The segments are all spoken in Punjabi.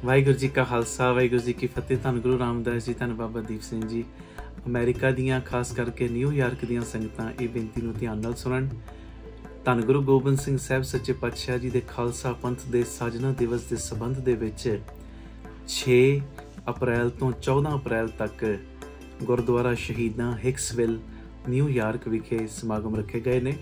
ਵਾਹਿਗੁਰੂ ਜੀ ਕਾ ਖਾਲਸਾ ਵਾਹਿਗੁਰੂ ਜੀ ਕੀ ਫਤਿਹ। ਧੰਨ ਗੁਰੂ ਰਾਮਦਾਸ ਜੀ, ਧੰਨ ਬਾਬਾ ਦੀਪ ਸਿੰਘ ਜੀ। ਅਮਰੀਕਾ ਦੀਆਂ ਖਾਸ ਕਰਕੇ ਨਿਊਯਾਰਕ ਦੀਆਂ ਸੰਗਤਾਂ ਇਹ ਬੇਨਤੀ ਨੂੰ ਧਿਆਨ ਨਾਲ ਸੁਣਨ। ਧੰਨ ਗੁਰੂ ਗੋਬਿੰਦ ਸਿੰਘ ਸਾਹਿਬ ਸੱਚੇ ਪਾਤਸ਼ਾਹ ਜੀ ਦੇ ਖਾਲਸਾ ਪੰਥ ਦੇ ਸਾਜਨਾ ਦਿਵਸ ਦੇ ਸੰਬੰਧ ਦੇ ਵਿੱਚ 6 ਅਪ੍ਰੈਲ ਤੋਂ 14 ਅਪ੍ਰੈਲ ਤੱਕ ਗੁਰਦੁਆਰਾ ਸ਼ਹੀਦਾਂ ਹਿਕਸਵਿਲ ਨਿਊਯਾਰਕ ਵਿਖੇ ਸਮਾਗਮ ਰੱਖੇ ਗਏ ਨੇ।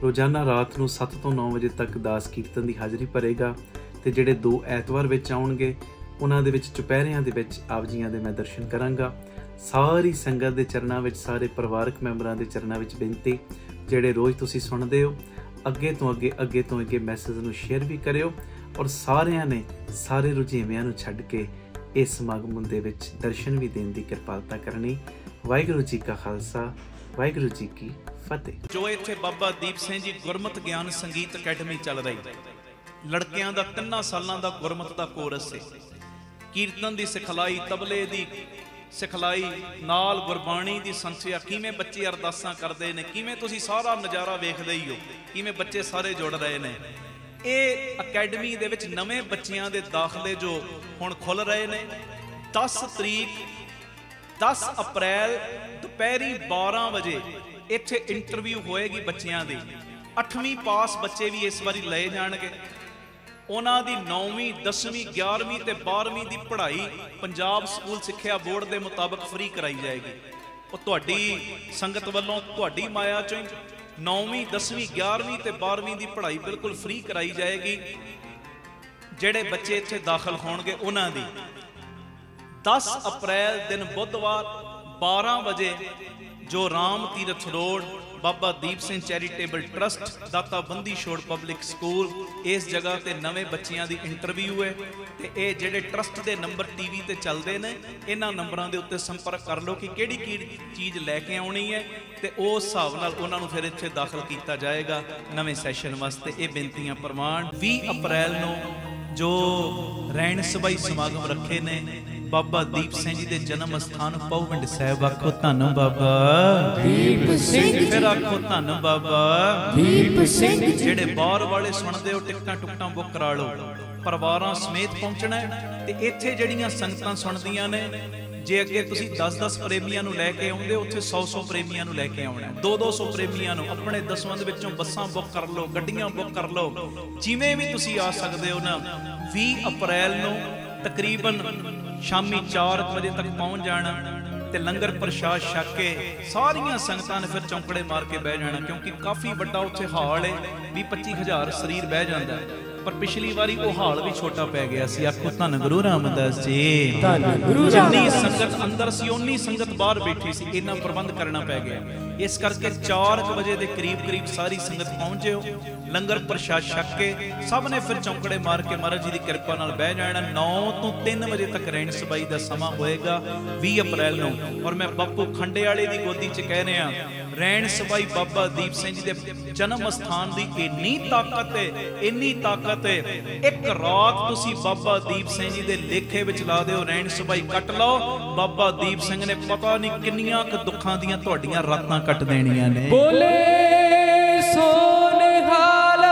ਰੋਜ਼ਾਨਾ ਰਾਤ ਨੂੰ 7 ਤੋਂ 9 ਵਜੇ ਤੱਕ ਦਾਸ ਕੀਰਤਨ ਦੀ ਹਾਜ਼ਰੀ ਭਰੇਗਾ ਤੇ ਜਿਹੜੇ 2 ਐਤਵਾਰ ਵਿੱਚ ਆਉਣਗੇ ਉਹਨਾਂ ਦੇ ਵਿੱਚ ਚੁਪਹਿਰਿਆਂ ਦੇ ਵਿੱਚ ਆਪ ਜੀਆਂ ਦੇ ਮੈਂ ਦਰਸ਼ਨ ਕਰਾਂਗਾ। ਸਾਰੀ ਸੰਗਤ ਦੇ ਚਰਨਾਂ ਵਿੱਚ, ਸਾਰੇ ਪਰਿਵਾਰਕ ਮੈਂਬਰਾਂ ਦੇ ਚਰਨਾਂ ਵਿੱਚ ਬੇਨਤੀ, ਜਿਹੜੇ ਰੋਜ਼ ਤੁਸੀਂ ਸੁਣਦੇ ਹੋ, ਅੱਗੇ ਤੋਂ ਅੱਗੇ ਮੈਸੇਜ ਨੂੰ ਸ਼ੇਅਰ ਵੀ ਕਰਿਓ ਔਰ ਸਾਰਿਆਂ ਨੇ ਸਾਰੇ ਰੁਝੇਵਿਆਂ ਨੂੰ ਛੱਡ ਕੇ ਇਸ ਸਮਾਗਮ ਦੇ ਵਿੱਚ ਦਰਸ਼ਨ ਵੀ ਦੇਣ ਦੀ ਕਿਰਪਾਲਤਾ ਕਰਨੀ। ਵਾਹਿਗੁਰੂ ਜੀ ਕਾ ਖਾਲਸਾ ਵਾਹਿਗੁਰੂ ਜੀ ਕੀ ਫਤਿਹ। ਜੋ ਇੱਥੇ ਬਾਬਾ ਦੀਪ ਸਿੰਘ ਜੀ ਗੁਰਮਤਿ ਗਿਆਨ ਸੰਗੀਤ ਅਕੈਡਮੀ ਚੱਲ ਰਹੀ, ਲੜਕਿਆਂ ਦਾ 3 ਸਾਲਾਂ ਦਾ ਗੁਰਮਤਿ ਦਾ ਕੋਰਸ ਹੈ। ਕੀਰਤਨ ਦੀ ਸਿਖਲਾਈ, ਤਬਲੇ ਦੀ ਸਿਖਲਾਈ ਨਾਲ ਗੁਰਬਾਣੀ ਦੀ ਸੰਥਿਆ, ਕਿਵੇਂ ਬੱਚੇ ਅਰਦਾਸਾਂ ਕਰਦੇ ਨੇ, ਕਿਵੇਂ ਤੁਸੀਂ ਸਾਰਾ ਨਜ਼ਾਰਾ ਵੇਖਦੇ ਹੀ ਹੋ, ਕਿਵੇਂ ਬੱਚੇ ਸਾਰੇ ਜੁੜ ਰਹੇ ਨੇ। ਇਹ ਅਕੈਡਮੀ ਦੇ ਵਿੱਚ ਨਵੇਂ ਬੱਚਿਆਂ ਦੇ ਦਾਖਲੇ ਜੋ ਹੁਣ ਖੁੱਲ ਰਹੇ ਨੇ। 10 ਅਪ੍ਰੈਲ ਦੁਪਹਿਰੀ 12 ਵਜੇ ਇੱਥੇ ਇੰਟਰਵਿਊ ਹੋਏਗੀ ਬੱਚਿਆਂ ਦੀ। 8ਵੀਂ ਪਾਸ ਬੱਚੇ ਵੀ ਇਸ ਵਾਰੀ ਲਏ ਜਾਣਗੇ। ਉਹਨਾਂ ਦੀ 9ਵੀਂ 10ਵੀਂ 11ਵੀਂ ਤੇ 12ਵੀਂ ਦੀ ਪੜ੍ਹਾਈ ਪੰਜਾਬ ਸਕੂਲ ਸਿੱਖਿਆ ਬੋਰਡ ਦੇ ਮੁਤਾਬਕ ਫ੍ਰੀ ਕਰਾਈ ਜਾਏਗੀ। ਉਹ ਤੁਹਾਡੀ ਸੰਗਤ ਵੱਲੋਂ, ਤੁਹਾਡੀ ਮਾਇਆ ਚੋਂ 9ਵੀਂ 10ਵੀਂ 11ਵੀਂ ਤੇ 12ਵੀਂ ਦੀ ਪੜ੍ਹਾਈ ਬਿਲਕੁਲ ਫ੍ਰੀ ਕਰਾਈ ਜਾਏਗੀ। ਜਿਹੜੇ ਬੱਚੇ ਇੱਥੇ ਦਾਖਲ ਹੋਣਗੇ ਉਹਨਾਂ ਦੀ 10 ਅਪ੍ਰੈਲ ਦਿਨ ਬੁੱਧਵਾਰ 12 ਵਜੇ ਜੋ Ram Tirath road Baba Deep Singh charitable trust ਦਾਤਾ ਬੰਦੀ ਛੋੜ ਪਬਲਿਕ ਸਕੂਲ, ਇਸ ਜਗ੍ਹਾ ਤੇ ਨਵੇਂ ਬੱਚਿਆਂ ਦੀ ਇੰਟਰਵਿਊ ਹੈ। ਤੇ ਇਹ ਜਿਹੜੇ ਟਰਸਟ ਦੇ ਨੰਬਰ ਟੀਵੀ ਤੇ ਚੱਲਦੇ ਨੇ, ਇਹਨਾਂ ਨੰਬਰਾਂ ਦੇ ਉੱਤੇ ਸੰਪਰਕ ਕਰ ਲਓ ਕਿ ਕਿਹੜੀ ਚੀਜ਼ ਲੈ ਕੇ ਆਉਣੀ ਹੈ ਤੇ ਉਸ ਹਿਸਾਬ ਨਾਲ ਉਹਨਾਂ ਨੂੰ ਫਿਰ ਇੱਥੇ ਦਾਖਲ ਕੀਤਾ ਜਾਏਗਾ ਨਵੇਂ ਸੈਸ਼ਨ ਵਾਸਤੇ। ਇਹ ਬੇਨਤੀਆਂ ਪ੍ਰਵਾਨ। 20 ਅਪ੍ਰੈਲ ਨੂੰ ਜੋ ਰਹਿਣ ਸਭਾਈ ਸਮਾਗਮ ਰੱਖੇ ਨੇ ਬਾਬਾ ਦੀਪ ਸਿੰਘ ਜੀ ਦੇ ਜਨਮ ਸਥਾਨ ਪਹੁਵਿੰਡ ਸਾਹਿਬ। ਆਖੋ ਧੰਨ ਬਾਬਾ ਦੀਪ ਸਿੰਘ। ਫਿਰ ਆਖੋ ਧੰਨ ਬਾਬਾ ਦੀਪ ਸਿੰਘ। ਜਿਹੜੇ ਬਾਹਰ ਵਾਲੇ ਸੁਣਦੇ ਹੋ, ਟਿਕਟਾਂ ਟੁਕਟਾਂ ਬੁੱਕ ਕਰਾ ਲਓ, ਪਰਿਵਾਰਾਂ ਸਮੇਤ ਪਹੁੰਚਣਾ। ਤੇ ਇੱਥੇ ਜਿਹੜੀਆਂ ਸੰਗਤਾਂ ਸੁਣਦੀਆਂ ਨੇ, ਜੇ ਅੱਗੇ ਤੁਸੀਂ 10-10 ਪ੍ਰੇਮੀਆਂ ਨੂੰ ਲੈ ਕੇ ਆਉਂਦੇ, ਉੱਥੇ 100-100 ਪ੍ਰੇਮੀਆਂ ਨੂੰ ਲੈ ਕੇ ਆਉਣਾ। 200-200 ਪ੍ਰੇਮੀਆਂ ਨੂੰ ਆਪਣੇ ਦਸਵੰਧ ਵਿੱਚੋਂ ਬੱਸਾਂ ਬੁੱਕ ਕਰ ਲਓ, ਗੱਡੀਆਂ ਬੁੱਕ ਕਰ ਲਓ, ਜਿਵੇਂ ਵੀ ਤੁਸੀਂ ਆ ਸਕਦੇ ਹੋ ਨਾ। 20 ਅਪ੍ਰੈਲ ਨੂੰ ਤਕਰੀਬਨ ਸ਼ਾਮੀ 4 ਵਜੇ ਤੱਕ ਪਹੁੰਚ ਜਾਣਾ ਤੇ ਲੰਗਰ ਪ੍ਰਸ਼ਾਦ ਛਕ ਕੇ ਸਾਰੀਆਂ ਸੰਗਤਾਂ ਨੇ ਫਿਰ ਚੌਂਕੜੇ ਮਾਰ ਕੇ ਬਹਿ ਜਾਣਾ, ਕਿਉਂਕਿ ਕਾਫੀ ਵੱਡਾ ਉੱਥੇ ਹਾਲ ਹੈ। 20-25 ਹਜ਼ਾਰ ਸਰੀਰ ਬਹਿ ਜਾਂਦਾ, ਪਰ ਪਿਛਲੀ ਵਾਰੀ ਉਹ ਹਾਲ ਵੀ ਛੋਟਾ ਪੈ ਗਿਆ ਸੀ। ਆਖੋ ਧੰਨ ਗੁਰੂ ਰਾਮਦਾਸ ਜੀ। ਜਿੰਨੀ ਸੰਗਤ ਅੰਦਰ ਸੀ ਓਨੀ ਸੰਗਤ ਬਾਹਰ ਬੈਠੀ ਸੀ, ਇਹਨਾਂ ਪ੍ਰਬੰਧ ਕਰਨਾ ਪੈ ਗਿਆ। ਇਸ ਕਰਕੇ 4 ਵਜੇ ਦੇ ਕਰੀਬ ਸਾਰੀ ਸੰਗਤ ਪਹੁੰਚਿਓ, ਲੰਗਰ ਪ੍ਰਸ਼ਾਦ ਛਕ ਕੇ ਸਭ ਨੇ ਫਿਰ ਚੌਂਕੜੇ ਮਾਰ ਕੇ ਮਹਾਰਾਜ ਜੀ ਦੀ ਕਿਰਪਾ ਨਾਲ ਬਹਿ ਜਾਣਾ। 9 ਤੋਂ 3 ਵਜੇ ਤੱਕ ਰਹਿਣ ਸਬਾਈ ਦਾ ਸਮਾਂ ਹੋਏਗਾ 20 ਅਪ੍ਰੈਲ ਨੂੰ। ਔਰ ਮੈਂ ਬਾਪੂ ਖੰਡੇ ਵਾਲੇ ਦੀ ਗੋਦੀ 'ਚ ਕਹਿ ਰਿਹਾ, ਰਹਿਣ ਸਬਾਈ ਬਾਬਾ ਦੀਪ ਸਿੰਘ ਜੀ ਦੇ ਜਨਮ ਸਥਾਨ ਦੀ ਇੰਨੀ ਤਾਕਤ ਹੈ, ਇੱਕ ਰਾਤ ਤੁਸੀਂ ਬਾਬਾ ਦੀਪ ਸਿੰਘ ਜੀ ਦੇ ਲੇਖੇ ਵਿੱਚ ਲਾ ਦਿਓ, ਰਹਿਣ ਸਬਾਈ ਕੱਟ ਲਓ, ਬਾਬਾ ਦੀਪ ਸਿੰਘ ਨੇ ਪਤਾ ਨਹੀਂ ਕਿੰਨੀਆਂ ਕੁ ਦੁੱਖਾਂ ਦੀਆਂ ਤੁਹਾਡੀਆਂ ਰਾਤਾਂ ਕੱਟ ਦੇਣੀਆਂ ਨੇ। ਬੋਲੇ ਸੋ ਨਿਹਾਲ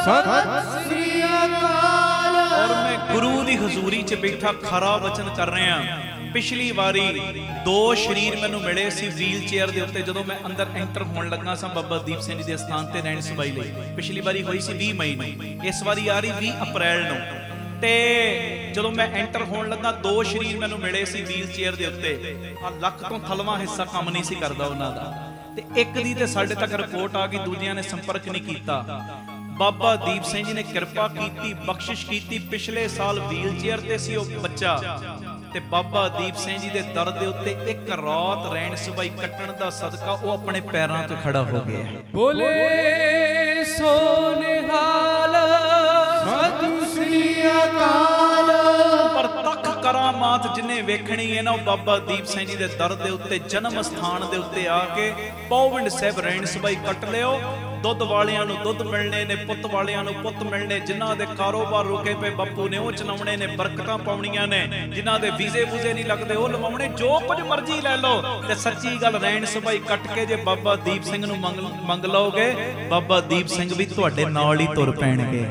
ਸਤਿ ਸ੍ਰੀ ਅਕਾਲ। ਔਰ ਮੈਂ ਗੁਰੂ ਦੀ ਹਜ਼ੂਰੀ 'ਚ ਬੈਠਾ ਖਰਾ ਵਚਨ ਕਰ ਰਿਹਾ। ਪਿਛਲੀ ਵਾਰੀ 2 ਸਰੀਰ ਮੈਨੂੰ ਮਿਲੇ ਸੀ ਵੀਲ ਚੇਅਰ ਦੇ ਉੱਤੇ, ਜਦੋਂ ਮੈਂ ਅੰਦਰ ਐਂਟਰ ਹੋਣ ਲੱਗਾ ਸਾਂ ਬਾਬਾ ਦੀਪ ਸਿੰਘ ਜੀ ਦੇ ਸਥਾਨ ਤੇ ਰਹਿਣ ਸਬਾਈ ਲਈ। ਪਿਛਲੀ ਵਾਰੀ ਹੋਈ ਸੀ 20 ਮਈ ਨੂੰ, ਇਸ ਵਾਰੀ ਆ ਰਹੀ 20 ਅਪ੍ਰੈਲ ਨੂੰ। ਤੇ ਜਦੋਂ ਮੈਂ ਐਂਟਰ ਹੋਣ ਲੱਗਾ 2 ਸਰੀਰ ਮੈਨੂੰ ਮਿਲੇ ਸੀ ਵੀਲ ਚੇਅਰ ਦੇ ਉੱਤੇ। ਆ ਲੱਕ ਤੋਂ ਥਲਵਾਂ ਹਿੱਸਾ ਕੰਮ ਨਹੀਂ ਸੀ ਕਰਦਾ ਉਹਨਾਂ ਦਾ, ਤੇ ਇੱਕ ਦੀ ਤੇ ਸਾਡੇ ਤੱਕ ਰਿਪੋਰਟ ਆ ਗਈ, ਦੂਜਿਆਂ ਨੇ ਸੰਪਰਕ ਨਹੀਂ ਕੀਤਾ। ਬਾਬਾ ਦੀਪ ਸਿੰਘ ਜੀ ਨੇ ਕਿਰਪਾ ਕੀਤੀ, ਬਖਸ਼ਿਸ਼ ਕੀਤੀ। ਪਿਛਲੇ ਸਾਲ ਵੀਲ ਚੇਅਰ ਤੇ ਸੀ ਉਹ ਬੱਚਾ, ਤੇ ਬਾਬਾ ਦੀਪ ਸਿੰਘ ਜੀ ਦੇ ਦਰ ਦੇ ਉੱਤੇ ਇੱਕ ਰਾਤ ਰਹਿਣ ਸਬਾਈ ਕੱਟਣ ਦਾ ਸਦਕਾ ਉਹ ਆਪਣੇ ਪੈਰਾਂ ਤੇ ਖੜਾ ਹੋ ਗਿਆ। ਬੋਲੇ ਸੋ ਨਿਹਾਲ ਸਤਿ ਸ੍ਰੀ ਅਕਾਲ। ਪਰ ਤੱਕ ਕਰਾਮਾਤ ਜਿਨੇ ਵੇਖਣੀ ਹੈ ਨਾ, ਉਹ ਬਾਬਾ ਦੀਪ ਸਿੰਘ ਜੀ ਦੇ ਦਰ ਦੇ ਉੱਤੇ ਜਨਮ ਸਥਾਨ ਦੇ ਉੱਤੇ ਆ ਕੇ ਪਹੁਵਿੰਡ ਸਾਹਿਬ ਰਹਿਣ ਸਬਾਈ ਕੱਟ ਲਿਓ। ਦੁੱਧ ਵਾਲਿਆਂ ਨੂੰ ਦੁੱਧ ਮਿਲਣੇ ਨੇ, ਪੁੱਤ ਵਾਲਿਆਂ ਨੂੰ ਪੁੱਤ ਮਿਲਣੇ। ਜਿਨ੍ਹਾਂ ਦੇ ਕਾਰੋਬਾਰ ਰੁਕੇ ਪਏ ਬਾਪੂ ਨੇ ਉਹ ਚਲਾਉਣੇ ਨੇ, ਬਰਕਤਾਂ ਪਾਉਣੀਆਂ ਨੇ। ਜਿਨ੍ਹਾਂ ਦੇ ਵੀਜ਼ੇ ਵੂਜ਼ੇ ਨਹੀਂ ਲੱਗਦੇ ਉਹ ਲਵਾਉਣੇ। ਜੋ ਕੁਝ ਮਰਜ਼ੀ ਲੈ ਲਓ, ਤੇ ਸੱਚੀ ਗੱਲ ਰਹਿਣ ਸਬਾਈ ਕੱਟ ਕੇ ਜੇ ਬਾਬਾ ਦੀਪ ਸਿੰਘ ਨੂੰ ਮੰਗ ਲਓਗੇ, ਬਾਬਾ ਦੀਪ ਸਿੰਘ ਵੀ ਤੁਹਾਡੇ ਨਾਲ ਹੀ ਤੁਰ ਪੈਣਗੇ।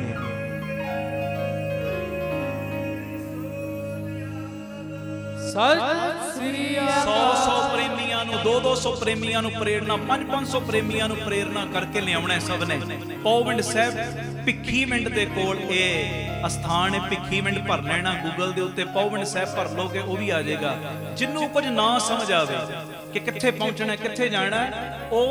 100 ਪ੍ਰੇਮੀਆਂ ਨੂੰ 200 ਪ੍ਰੇਮੀਆਂ ਨੂੰ ਪ੍ਰੇਰਨਾ 500 ਪ੍ਰੇਮੀਆਂ ਨੂੰ ਪ੍ਰੇਰਨਾ ਕਰਕੇ ਲਿਆਉਣਾ ਸਭ ਨੇ। ਪੌਵਿੰਡ ਸਾਹਿਬ ਭਿੱਖੀਵਿੰਡ ਦੇ ਕੋਲ ਇਹ ਅਸਥਾਨ ਹੈ। ਭਿੱਖੀਵਿੰਡ ਭਰ ਲੈਣਾ ਗੂਗਲ ਦੇ ਉੱਤੇ, ਪੌਵਿੰਡ ਸਾਹਿਬ ਭਰ ਲੋਗੇ ਉਹ ਵੀ ਆ ਜਾਏਗਾ। ਜਿਹਨੂੰ ਕੁਝ ਨਾ ਸਮਝ ਆਵੇ ਕਿ ਕਿੱਥੇ ਪਹੁੰਚਣਾ ਕਿੱਥੇ ਜਾਣਾ, ਉਹ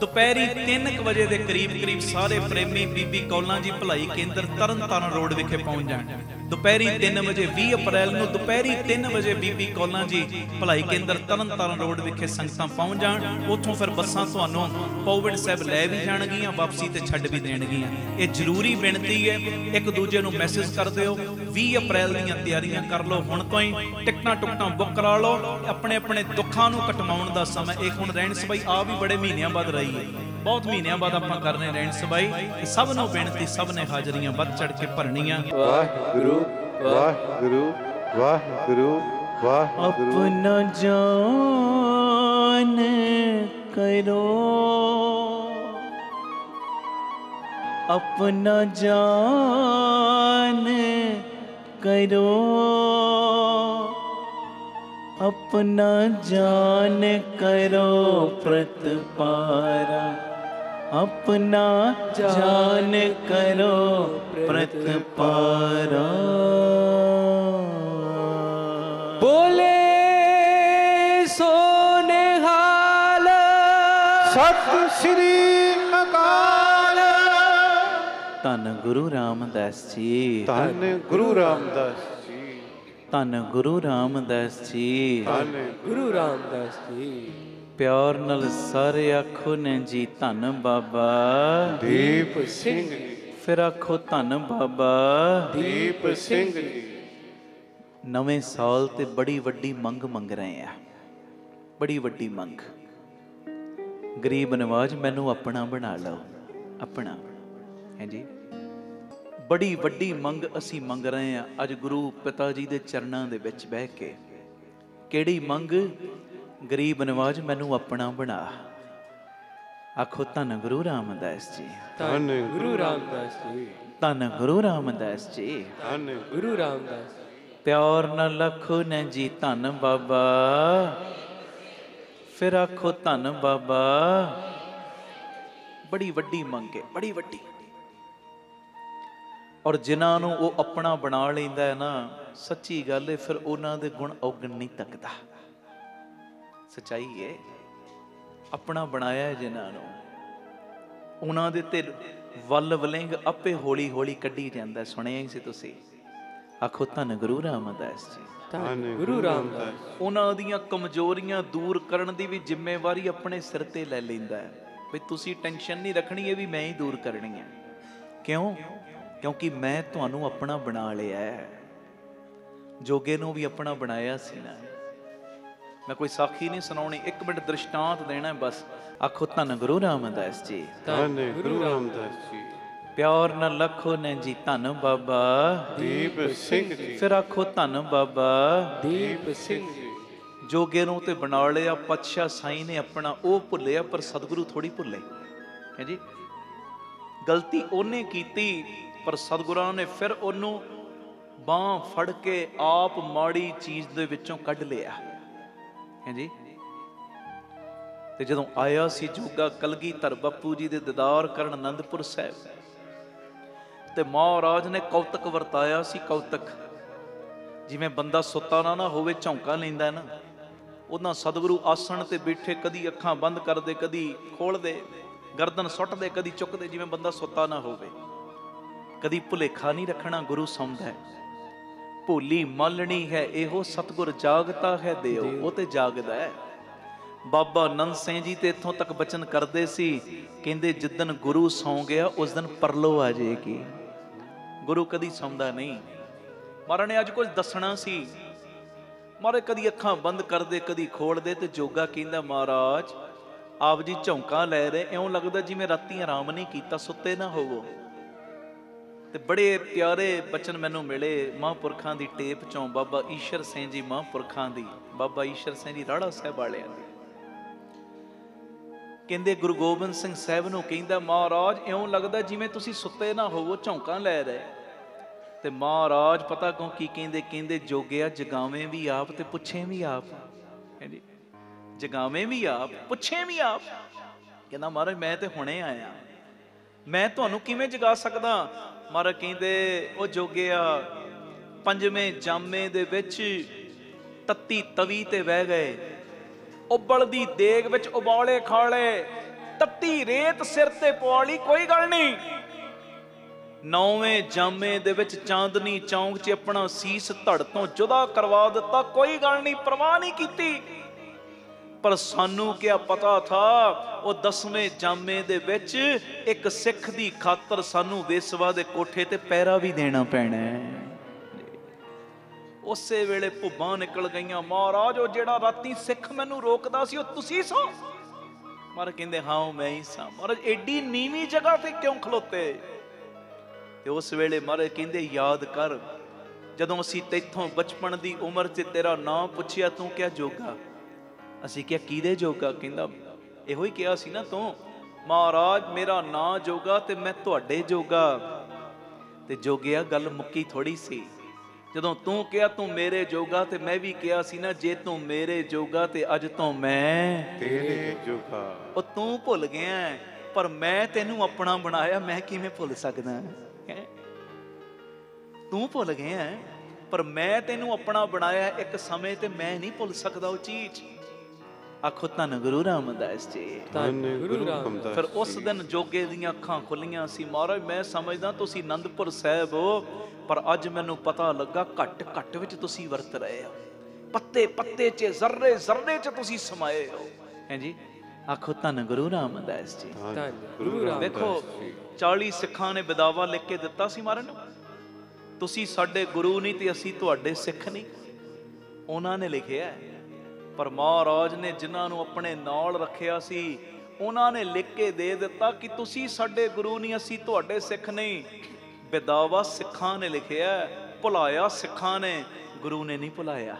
ਦੁਪਹਿਰੀ 3 ਵਜੇ ਦੇ ਕਰੀਬ ਸਾਰੇ ਪ੍ਰੇਮੀ ਬੀਬੀ ਕੌਲਾਂ ਜੀ ਭਲਾਈ ਕੇਂਦਰ ਤਰਨਤਾਰਨ ਰੋਡ ਵਿਖੇ ਪਹੁੰਚ ਜਾਣ। ਦੁਪਹਿਰੀ 3 ਵਜੇ 20 ਅਪ੍ਰੈਲ ਨੂੰ ਦੁਪਹਿਰੀ 3 ਵਜੇ ਬੀਬੀ ਕੌਲਾਂ ਜੀ ਭਲਾਈ ਕੇਂਦਰ ਤਰਨਤਾਰਨ ਰੋਡ ਵਿਖੇ ਸੰਗਤਾਂ ਪਹੁੰਚ ਜਾਣ। ਉੱਥੋਂ ਫਿਰ ਬੱਸਾਂ ਤੁਹਾਨੂੰ ਪੌਵਿੰਡ ਸਾਹਿਬ ਲੈ ਵੀ ਜਾਣਗੀਆਂ, ਵਾਪਸੀ ਤੇ ਛੱਡ ਵੀ ਦੇਣਗੀਆਂ। ਇਹ ਜ਼ਰੂਰੀ ਬੇਨਤੀ ਹੈ, ਇੱਕ ਦੂਜੇ ਨੂੰ ਮੈਸੇਜ ਕਰ ਦਿਓ। 20 ਅਪ੍ਰੈਲ ਦੀਆਂ ਤਿਆਰੀਆਂ ਕਰ ਲਓ ਹੁਣ ਤੋਂ ਹੀ, ਟਿਕਟਾਂ ਟੁਕਟਾਂ ਬੁੱਕ ਕਰਾ ਲਓ। ਆਪਣੇ ਆਪਣੇ ਦੁੱਖਾਂ ਨੂੰ ਕਟਵਾਉਣ ਦਾ ਸਮਾਂ ਇਹ ਹੁਣ ਰਹਿਣ ਸਬਾਈ ਆ ਵੀ ਬੜੇ ਮਹੀਨਿਆਂ ਬਾਅਦ ਰਹੀ ਹੈ, ਬਹੁਤ ਮਹੀਨਿਆਂ ਬਾਅਦ ਆਪਾਂ ਕਰਨੇ ਰਹਿਣ ਸਬਾਈ। ਸਭ ਨੂੰ ਬੇਨਤੀ, ਸਭ ਨੇ ਹਾਜ਼ਰੀਆਂ ਵੱਧ ਚੜ ਕੇ ਭਰਨੀਆਂ। ਵਾਹਿਗੁਰੂ ਵਾਹਿਗੁਰੂ ਵਾਹਿਗੁਰੂ ਵਾਹਿਗੁਰੂ। ਆਪਣਾ ਜਾਨ ਕਰੋ, ਆਪਣਾ ਜਾਨ ਕਰੋ, अपना जान करो प्रतिपारा, अपना जान करो प्रतिपारा। बोले सोनेहाल सत श्री अकाल। धन गुरु रामदास जी, धन गुरु रामदास जी, धन गुरु रामदास जी, धन गुरु रामदास जी। प्यार नाल सारे आखो ने जी धन बाबा दीप सिंह जी। फिर आखो धन बाबा दीप सिंह जी। नवें साल ते बड़ी वड्डी मंग मंग रहे हैं, बड़ी वड्डी मंग। गरीब नवाज मैनू अपना बना लो, अपना है जी। बड़ी वड्डी मंग असी मंग रहे हैं अज गुरु पिता जी दे चरणां दे विच बह के। किहड़ी मंग? गरीब नवाज मैनू अपना बना। आखो धन गुरु रामदास जी, धन गुरु रामदास जी, धन गुरु रामदास जी, धन गुरु रामदास। प्यार नाल आखो ने जी धन बाबा, फिर आखो धन बाबा। बड़ी वड्डी मंग है, बड़ी वड्डी। और जिन्हां नूं वो अपना बना लैंदा है ना, सच्ची गल है, फिर उन्हां दे गुण औगण नहीं तकदा। सच्चाई है, अपना बनाया है जिन्हां नूं, उन्हां दे ते वल वलिंग आपे हौली हौली कड्ढी जांदा। सुनिया ही सी तुसीं। आखो धन गुरु रामदास जी, धन गुरु रामदास। उन्हां दीयां कमजोरियां दूर करन दी भी जिम्मेवारी अपने सिर ते ले लैंदा है। भी तुसीं टेंशन नहीं रखनी, ये भी मैं ही दूर करनी है। क्यों? क्योंकि मैं तुहानू अपना बना लिया है। जोगे नू भी अपना बनाया सी ना। मैं कोई साखी नहीं सुनाउणी, एक मिनट दृष्टांत देना बस। आखो धन गुरु रामदास जी, धन गुरु रामदास जी। प्यार न लखो ने जी धन बाबा दीप सिंह जी, फिर आखो धन बाबा दीप सिंह जी। जोगे नू ते बना लिया, पातशाह साईं ने अपना वो भुलिया, पर सतगुरु थोड़ी भुले है जी। गलती ओने कीती, पर सतगुरां ने फिर ओनू बांह फड़ के आप माड़ी चीज़ दे विचों कढ लिया है जी। ते जदों आया सी जोगा कलगीधर बापू जी दे दीदार करन आनंदपुर साहिब, ते महाराज ने कौतक वरताया सी। कौतक जिवें बंदा सुत्ता ना होवे, झौंका लैंदा ना, उदां सतगुरु आसन ते बैठे, कदी अखां बंद कर दे, कदी खोल दे, गर्दन सुट दे, कदी चुक दे, जिवें बंदा सुत्ता ना होवे। कदी भुलेखा नहीं रखना, गुरु सौंदा है। भोली मालनी है एहो सतगुर जागता है देओ, वो ते जागदा है। बाबा नंद सिंह जी ते इत्थों तक बचन करदे सी, कहंदे जिद्दन गुरु सौ गया उस दिन परलो आ जाएगी। गुरु कदी सौंदा नहीं। महाराज ने अज कुछ दसना सी। महाराज कदी अखां बंद कर दे, कदी खोल दे, ते जोगा कहंदा महाराज आप जी झौंका लै रहे, इउं लगदा जिवें राती आराम नहीं कीता, सुत्ते ना होवो। ते बड़े प्यारे बचन मैनू मिले महापुरखां दी टेप चों, बाबा ईशर सिंह जी महापुरखां दी, बाबा ईशर सिंह जी राड़ा साहिब वालियां दी। कहंदे गुरु गोबिंद सिंह साहिब नूं कहंदा महाराज इउं लगदा जिवें तुसीं सुत्ते ना होवो, झौंका लै रहे। ਤੇ ਮਹਾਰਾਜ ਪਤਾ ਕਿਉਂ ਕੀ ਕਹਿੰਦੇ? ਕਹਿੰਦੇ ਜੋਗਿਆ ਜਗਾਵੇਂ ਵੀ ਆਪ ਤੇ ਪੁੱਛੇ ਵੀ ਆਪ। ਹਾਂਜੀ, ਜਗਾਵੇਂ ਵੀ ਆਪ, ਪੁੱਛੇ ਵੀ ਆਪ। ਕਹਿੰਦਾ ਮਹਾਰਾਜ ਮੈਂ ਤੇ ਹੁਣੇ ਆਇਆ, ਮੈਂ ਤੁਹਾਨੂੰ ਕਿਵੇਂ ਜਗਾ ਸਕਦਾ? ਮਹਾਰਾਜ ਕਹਿੰਦੇ ਉਹ ਜੋਗਿਆ ਪੰਜਵੇਂ ਜਾਮੇ ਦੇ ਵਿੱਚ ਤੱਤੀ ਤਵੀ ਤੇ ਬਹਿ ਗਏ, ਉਬਲਦੀ ਦੇਗ ਵਿੱਚ ਉਬਾਲੇ ਖਾਲੇ, ਤੱਤੀ ਰੇਤ ਸਿਰ ਤੇ ਪਵਾ ਲਈ, ਕੋਈ ਗੱਲ ਨਹੀਂ। ਨੌਵੇਂ ਜਾਮੇ ਦੇ ਵਿੱਚ ਚਾਂਦਨੀ ਚੌਂਕ 'ਚ ਆਪਣਾ ਸੀਸ ਧੜ ਤੋਂ ਜੁਦਾ ਕਰਵਾ ਦਿੱਤਾ, ਕੋਈ ਗੱਲ ਨਹੀਂ, ਪਰਵਾਹ ਨਹੀਂ ਕੀਤੀ। ਪਰ ਸਾਨੂੰ ਕਿਆ ਪਤਾ ਥਾ ਉਹ 10ਵੇਂ ਜਾਮੇ ਦੇ ਵਿੱਚ ਇੱਕ ਸਿੱਖ ਦੀ ਖਾਤਰ ਸਾਨੂੰ ਵੇਸਵਾ ਦੇ ਕੋਠੇ ਤੇ ਪਹਿਰਾ ਵੀ ਦੇਣਾ ਪੈਣਾ ਹੈ। ਉਸੇ ਵੇਲੇ ਭੁੱਬਾਂ ਨਿਕਲ ਗਈਆਂ, ਮਹਾਰਾਜ ਉਹ ਜਿਹੜਾ ਰਾਤੀ ਸਿੱਖ ਮੈਨੂੰ ਰੋਕਦਾ ਸੀ ਉਹ ਤੁਸੀਂ ਸੋ? ਮਹਾਰਾਜ ਕਹਿੰਦੇ ਹਾਂ ਉਹ ਮੈਂ ਹੀ ਸਾਂ। ਮਹਾਰਾਜ ਏਡੀ ਨੀਵੀਂ ਜਗ੍ਹਾ ਤੇ ਕਿਉਂ ਖਲੋਤੇ? ਤੇ ਉਸ ਵੇਲੇ ਮਹਾਰਾਜ ਕਹਿੰਦੇ ਯਾਦ ਕਰ, ਜਦੋਂ ਅਸੀਂ ਤੈਥੋਂ ਬਚਪਨ ਦੀ ਉਮਰ 'ਚ ਤੇਰਾ ਨਾਂ ਪੁੱਛਿਆ, ਤੂੰ ਕਿਹਾ ਜੋਗਾ। ਅਸੀਂ ਕਿਹਾ ਕਿਹਦੇ ਜੋਗਾ? ਕਹਿੰਦਾ ਇਹੋ ਹੀ ਕਿਹਾ ਸੀ ਨਾ ਤੂੰ, ਮਹਾਰਾਜ ਮੇਰਾ ਨਾਂ ਜੋਗਾ ਤੇ ਮੈਂ ਤੁਹਾਡੇ ਜੋਗਾ। ਤੇ ਜੋਗਿਆ ਗੱਲ ਮੁੱਕੀ ਥੋੜੀ ਸੀ। ਜਦੋਂ ਤੂੰ ਕਿਹਾ ਤੂੰ ਮੇਰੇ ਜੋਗਾ ਤੇ ਮੈਂ ਵੀ ਕਿਹਾ ਸੀ ਨਾ, ਜੇ ਤੂੰ ਮੇਰੇ ਜੋਗਾ ਤੇ ਅੱਜ ਤੋਂ ਮੈਂ ਤੇਰੇ ਜੋਗਾ। ਉਹ ਤੂੰ ਭੁੱਲ ਗਿਆ, ਪਰ ਮੈਂ ਤੈਨੂੰ ਆਪਣਾ ਬਣਾਇਆ, ਮੈਂ ਕਿਵੇਂ ਭੁੱਲ ਸਕਦਾ? ਤੂੰ ਭੁੱਲ ਗਿਆ ਪਰ ਮੈਂ ਤੈਨੂੰ ਆਪਣਾ ਬਣਾਇਆ ਇੱਕ ਸਮੇਂ ਤੇ ਮੈਂ ਨਹੀਂ ਭੁੱਲ ਸਕਦਾ ਉਹ ਚੀਜ਼। ਆਖੋ ਧੰਨ ਗੁਰੂ ਰਾਮਦਾਸ ਜੀ, ਧੰਨ ਗੁਰੂ ਰਾਮਦਾਸ। ਫਿਰ ਉਸ ਦਿਨ ਜੋਗੇ ਦੀਆਂ ਅੱਖਾਂ ਖੁੱਲੀਆਂ ਸੀ। ਮਹਾਰਾਜ ਮੈਂ ਸਮਝਦਾ ਤੁਸੀਂ ਆਨੰਦਪੁਰ ਸਾਹਿਬ ਹੋ, ਪਰ ਅੱਜ ਮੈਨੂੰ ਪਤਾ ਲੱਗਾ ਘੱਟ ਘੱਟ ਵਿੱਚ ਤੁਸੀਂ ਵਰਤ ਰਹੇ ਹੋ, ਪੱਤੇ ਪੱਤੇ 'ਚ, ਜ਼ਰਰੇ ਜ਼ਰਰੇ 'ਚ ਤੁਸੀਂ ਸਮਾਏ ਹੋ। ਹੈ ਜੀ, ਆਖੋ ਧੰਨ ਗੁਰੂ ਰਾਮਦਾਸ ਜੀ, ਧੰਨ ਗੁਰੂ ਰਾਮਦਾਸ। ਦੇਖੋ 40 ਸਿੱਖਾਂ ਨੇ ਬਿਦਾਵਾ ਲਿਖ ਕੇ ਦਿੱਤਾ ਸੀ ਮਹਾਰਾਜ ਨੂੰ, ਤੁਸੀਂ ਸਾਡੇ ਗੁਰੂ ਨਹੀਂ ਤੇ ਅਸੀਂ ਤੁਹਾਡੇ ਸਿੱਖ ਨਹੀਂ, ਉਹਨਾਂ ਨੇ ਲਿਖਿਆ। ਪਰ ਮਹਾਰਾਜ ਨੇ ਜਿਨ੍ਹਾਂ ਨੂੰ ਆਪਣੇ ਨਾਲ ਰੱਖਿਆ ਸੀ ਉਹਨਾਂ ਨੇ ਲਿਖ ਕੇ ਦੇ ਦਿੱਤਾ ਕਿ ਤੁਸੀਂ ਸਾਡੇ ਗੁਰੂ ਨਹੀਂ, ਅਸੀਂ ਤੁਹਾਡੇ ਸਿੱਖ ਨਹੀਂ। ਬਿਦਾਵਾ ਸਿੱਖਾਂ ਨੇ ਲਿਖਿਆ, ਭੁਲਾਇਆ ਸਿੱਖਾਂ ਨੇ, ਗੁਰੂ ਨੇ ਨਹੀਂ ਭੁਲਾਇਆ,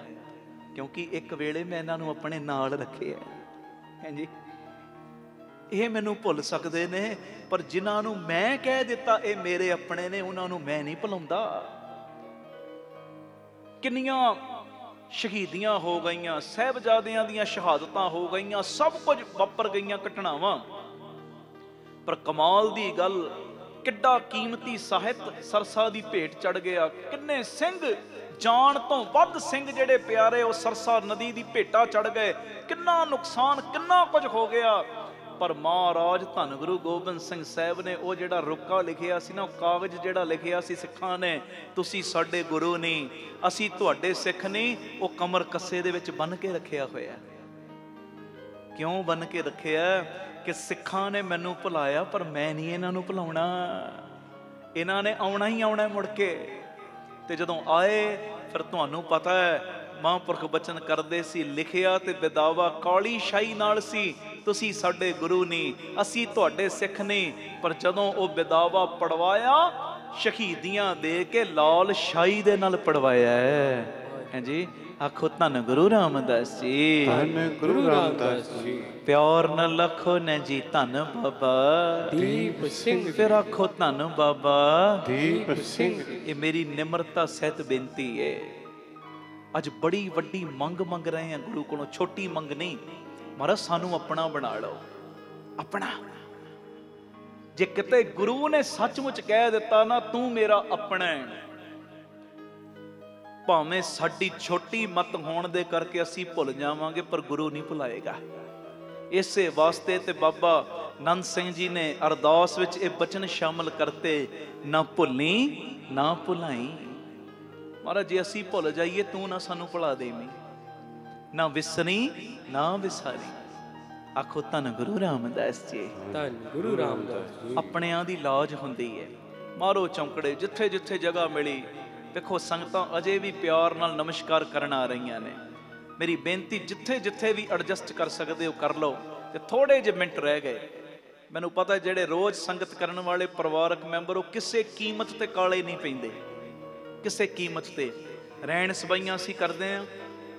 ਕਿਉਂਕਿ ਇੱਕ ਵੇਲੇ ਮੈਂ ਇਹਨਾਂ ਨੂੰ ਆਪਣੇ ਨਾਲ ਰੱਖਿਆ। ਹਾਂਜੀ, ਇਹ ਮੈਨੂੰ ਭੁੱਲ ਸਕਦੇ ਨੇ, ਪਰ ਜਿਨ੍ਹਾਂ ਨੂੰ ਮੈਂ ਕਹਿ ਦਿੱਤਾ ਇਹ ਮੇਰੇ ਆਪਣੇ ਨੇ, ਉਹਨਾਂ ਨੂੰ ਮੈਂ ਨਹੀਂ ਭੁਲਾਉਂਦਾ। ਕਿੰਨੀਆਂ ਸ਼ਹੀਦੀਆਂ ਹੋ ਗਈਆਂ, ਸਾਹਿਬਜ਼ਾਦਿਆਂ ਦੀਆਂ ਸ਼ਹਾਦਤਾਂ ਹੋ ਗਈਆਂ, ਸਭ ਕੁਝ ਵਾਪਰ ਗਈਆਂ ਘਟਨਾਵਾਂ, ਪਰ ਕਮਾਲ ਦੀ ਗੱਲ ਕਿੱਡਾ ਕੀਮਤੀ ਸਾਹਿਤ ਸਰਸਾ ਦੀ ਭੇਟ ਚੜ ਗਿਆ। ਕਿੰਨੇ ਸਿੰਘ, ਜਾਨ ਤੋਂ ਵੱਧ ਸਿੰਘ ਜਿਹੜੇ ਪਿਆਰੇ ਉਹ ਸਰਸਾ ਨਦੀ ਦੀ ਭੇਟਾ ਚੜ ਗਏ। ਕਿੰਨਾ ਨੁਕਸਾਨ, ਕਿੰਨਾ ਕੁਝ ਹੋ ਗਿਆ। ਪਰ ਮਹਾਰਾਜ ਧੰਨ ਗੁਰੂ ਗੋਬਿੰਦ ਸਿੰਘ ਸਾਹਿਬ ਨੇ ਉਹ ਜਿਹੜਾ ਰੁਕਾ ਲਿਖਿਆ ਸੀ ਨਾ, ਉਹ ਕਾਗਜ਼ ਜਿਹੜਾ ਲਿਖਿਆ ਸੀ ਸਿੱਖਾਂ ਨੇ, ਤੁਸੀਂ ਸਾਡੇ ਗੁਰੂ ਨਹੀਂ, ਅਸੀਂ ਤੁਹਾਡੇ ਸਿੱਖ ਨਹੀਂ, ਉਹ ਕਮਰ ਕੱਸੇ ਦੇ ਵਿੱਚ ਬੰਨ੍ਹ ਕੇ ਰੱਖਿਆ ਹੋਇਆ। ਕਿਉਂ ਬੰਨ੍ਹ ਕੇ ਰੱਖਿਆ? ਕਿ ਸਿੱਖਾਂ ਨੇ ਮੈਨੂੰ ਭੁਲਾਇਆ ਪਰ ਮੈਂ ਨਹੀਂ ਇਹਨਾਂ ਨੂੰ ਭੁਲਾਉਣਾ, ਇਹਨਾਂ ਨੇ ਆਉਣਾ ਹੀ ਆਉਣਾ ਮੁੜ ਕੇ। ਤੇ ਜਦੋਂ ਆਏ ਫਿਰ ਤੁਹਾਨੂੰ ਪਤਾ ਹੈ ਮਹਾਂਪੁਰਖ ਬਚਨ ਕਰਦੇ ਸੀ, ਲਿਖਿਆ ਤੇ ਬਿਦਾਵਾ ਕਾਲੀ ਸ਼ਾਹੀ ਨਾਲ ਸੀ, ਤੁਸੀਂ ਸਾਡੇ ਗੁਰੂ ਨਹੀਂ, ਅਸੀਂ ਤੁਹਾਡੇ ਸਿੱਖ ਨਹੀਂ। ਪਰ ਜਦੋਂ ਉਹ ਬਿਦਾਵਾ ਪੜਵਾਇਆ, ਸ਼ਹੀਦੀਆਂ ਦੇ ਕੇ ਲਾਲ ਸ਼ਾਹੀ ਦੇ ਨਾਲ ਪੜਵਾਇਆ ਹੈ ਜੀ। ਆਖੋ ਧੰਨ ਗੁਰੂ ਰਾਮਦਾਸ ਜੀ, ਧੰਨ ਗੁਰੂ ਰਾਮਦਾਸ ਜੀ। ਪਿਆਰ ਨਾਲ ਲਖੋ ਨੇ ਜੀ ਧੰਨ ਬਾਬਾ ਦੀਪ ਸਿੰਘ। ਫਿਰ ਆਖੋ ਧੰਨ ਬਾਬਾ ਦੀਪ ਸਿੰਘ। ਇਹ ਮੇਰੀ ਨਿਮਰਤਾ ਸਹਿਤ ਬੇਨਤੀ ਹੈ। ਅੱਜ ਬੜੀ ਵੱਡੀ ਮੰਗ ਮੰਗ ਰਹੇ ਹਾਂ ਗੁਰੂ ਕੋਲੋਂ, ਛੋਟੀ ਮੰਗ ਨਹੀਂ। ਮਹਾਰਾਜ ਸਾਨੂੰ ਆਪਣਾ ਬਣਾ ਲਓ, ਆਪਣਾ। ਜੇ ਕਿਤੇ ਗੁਰੂ ਨੇ ਸੱਚਮੁੱਚ ਕਹਿ ਦਿੱਤਾ ਨਾ ਤੂੰ ਮੇਰਾ ਆਪਣਾ ਹੈ, ਭਾਵੇਂ ਸਾਡੀ ਛੋਟੀ ਮਤ ਹੋਣ ਦੇ ਕਰਕੇ ਅਸੀਂ ਭੁੱਲ ਜਾਵਾਂਗੇ, ਪਰ ਗੁਰੂ ਨਹੀਂ ਭੁਲਾਏਗਾ। ਇਸੇ ਵਾਸਤੇ ਤੇ ਬਾਬਾ ਨੰਦ ਸਿੰਘ ਜੀ ਨੇ ਅਰਦਾਸ ਵਿੱਚ ਇਹ ਬਚਨ ਸ਼ਾਮਲ ਕਰਤੇ, ਨਾ ਭੁੱਲੀ ਨਾ ਭੁਲਾਈ। ਮਹਾਰਾਜ ਜੇ ਅਸੀਂ ਭੁੱਲ ਜਾਈਏ ਤੂੰ ਨਾ ਸਾਨੂੰ ਭੁਲਾ ਦੇਵੀਂ, ਨਾ ਵਿਸਰੀ ਨਾ ਵਿਸਾਰੀ। ਆਖੋ ਧੰਨ ਗੁਰੂ ਰਾਮਦਾਸ ਜੀ, ਧੰਨ ਗੁਰੂ ਰਾਮਦਾਸ ਜੀ। ਆਪਣਿਆਂ ਦੀ ਲਾਜ ਹੁੰਦੀ ਹੈ। ਮਾਰੋ ਚੌਂਕੜੇ ਜਿੱਥੇ ਜਿੱਥੇ ਜਗ੍ਹਾ ਮਿਲੀ। ਵੇਖੋ ਸੰਗਤਾਂ ਅਜੇ ਵੀ ਪਿਆਰ ਨਾਲ ਨਮਸਕਾਰ ਕਰਨ ਆ ਰਹੀਆਂ ਨੇ। ਮੇਰੀ ਬੇਨਤੀ ਜਿੱਥੇ ਜਿੱਥੇ ਵੀ ਐਡਜਸਟ ਕਰ ਸਕਦੇ ਹੋ ਕਰ ਲਓ। ਤੇ ਥੋੜੇ ਜਿਹੇ ਮਿੰਟ ਰਹਿ ਗਏ। ਮੈਨੂੰ ਪਤਾ ਜਿਹੜੇ ਰੋਜ਼ ਸੰਗਤ ਕਰਨ ਵਾਲੇ ਪਰਿਵਾਰਕ ਮੈਂਬਰ ਉਹ ਕਿਸੇ ਕੀਮਤ ਤੇ ਕਾਲੇ ਨਹੀਂ ਪੈਂਦੇ, ਕਿਸੇ ਕੀਮਤ ਤੇ। ਰਹਿਣ ਸਬਾਈਆਂ ਅਸੀਂ ਕਰਦੇ ਹਾਂ,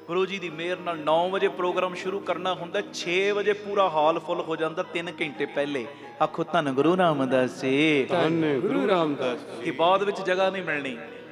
ਗੁਰੂ ਜੀ ਦੀ ਮਿਹਰ ਨਾਲ 9 ਵਜੇ ਪ੍ਰੋਗਰਾਮ ਸ਼ੁਰੂ ਕਰਨਾ ਹੁੰਦਾ, 6 ਵਜੇ ਪੂਰਾ ਹਾਲ ਫੁੱਲ ਹੋ ਜਾਂਦਾ 3 ਘੰਟੇ ਪਹਿਲੇ। ਆਖੋ ਧੰਨ ਗੁਰੂ ਰਾਮਦਾਸ ਜੀ, ਧੰਨ ਗੁਰੂ ਰਾਮਦਾਸ ਜੀ। ਕਿ ਬਾਅਦ ਵਿੱਚ ਜਗ੍ਹਾ ਨਹੀਂ ਮਿਲਣੀ।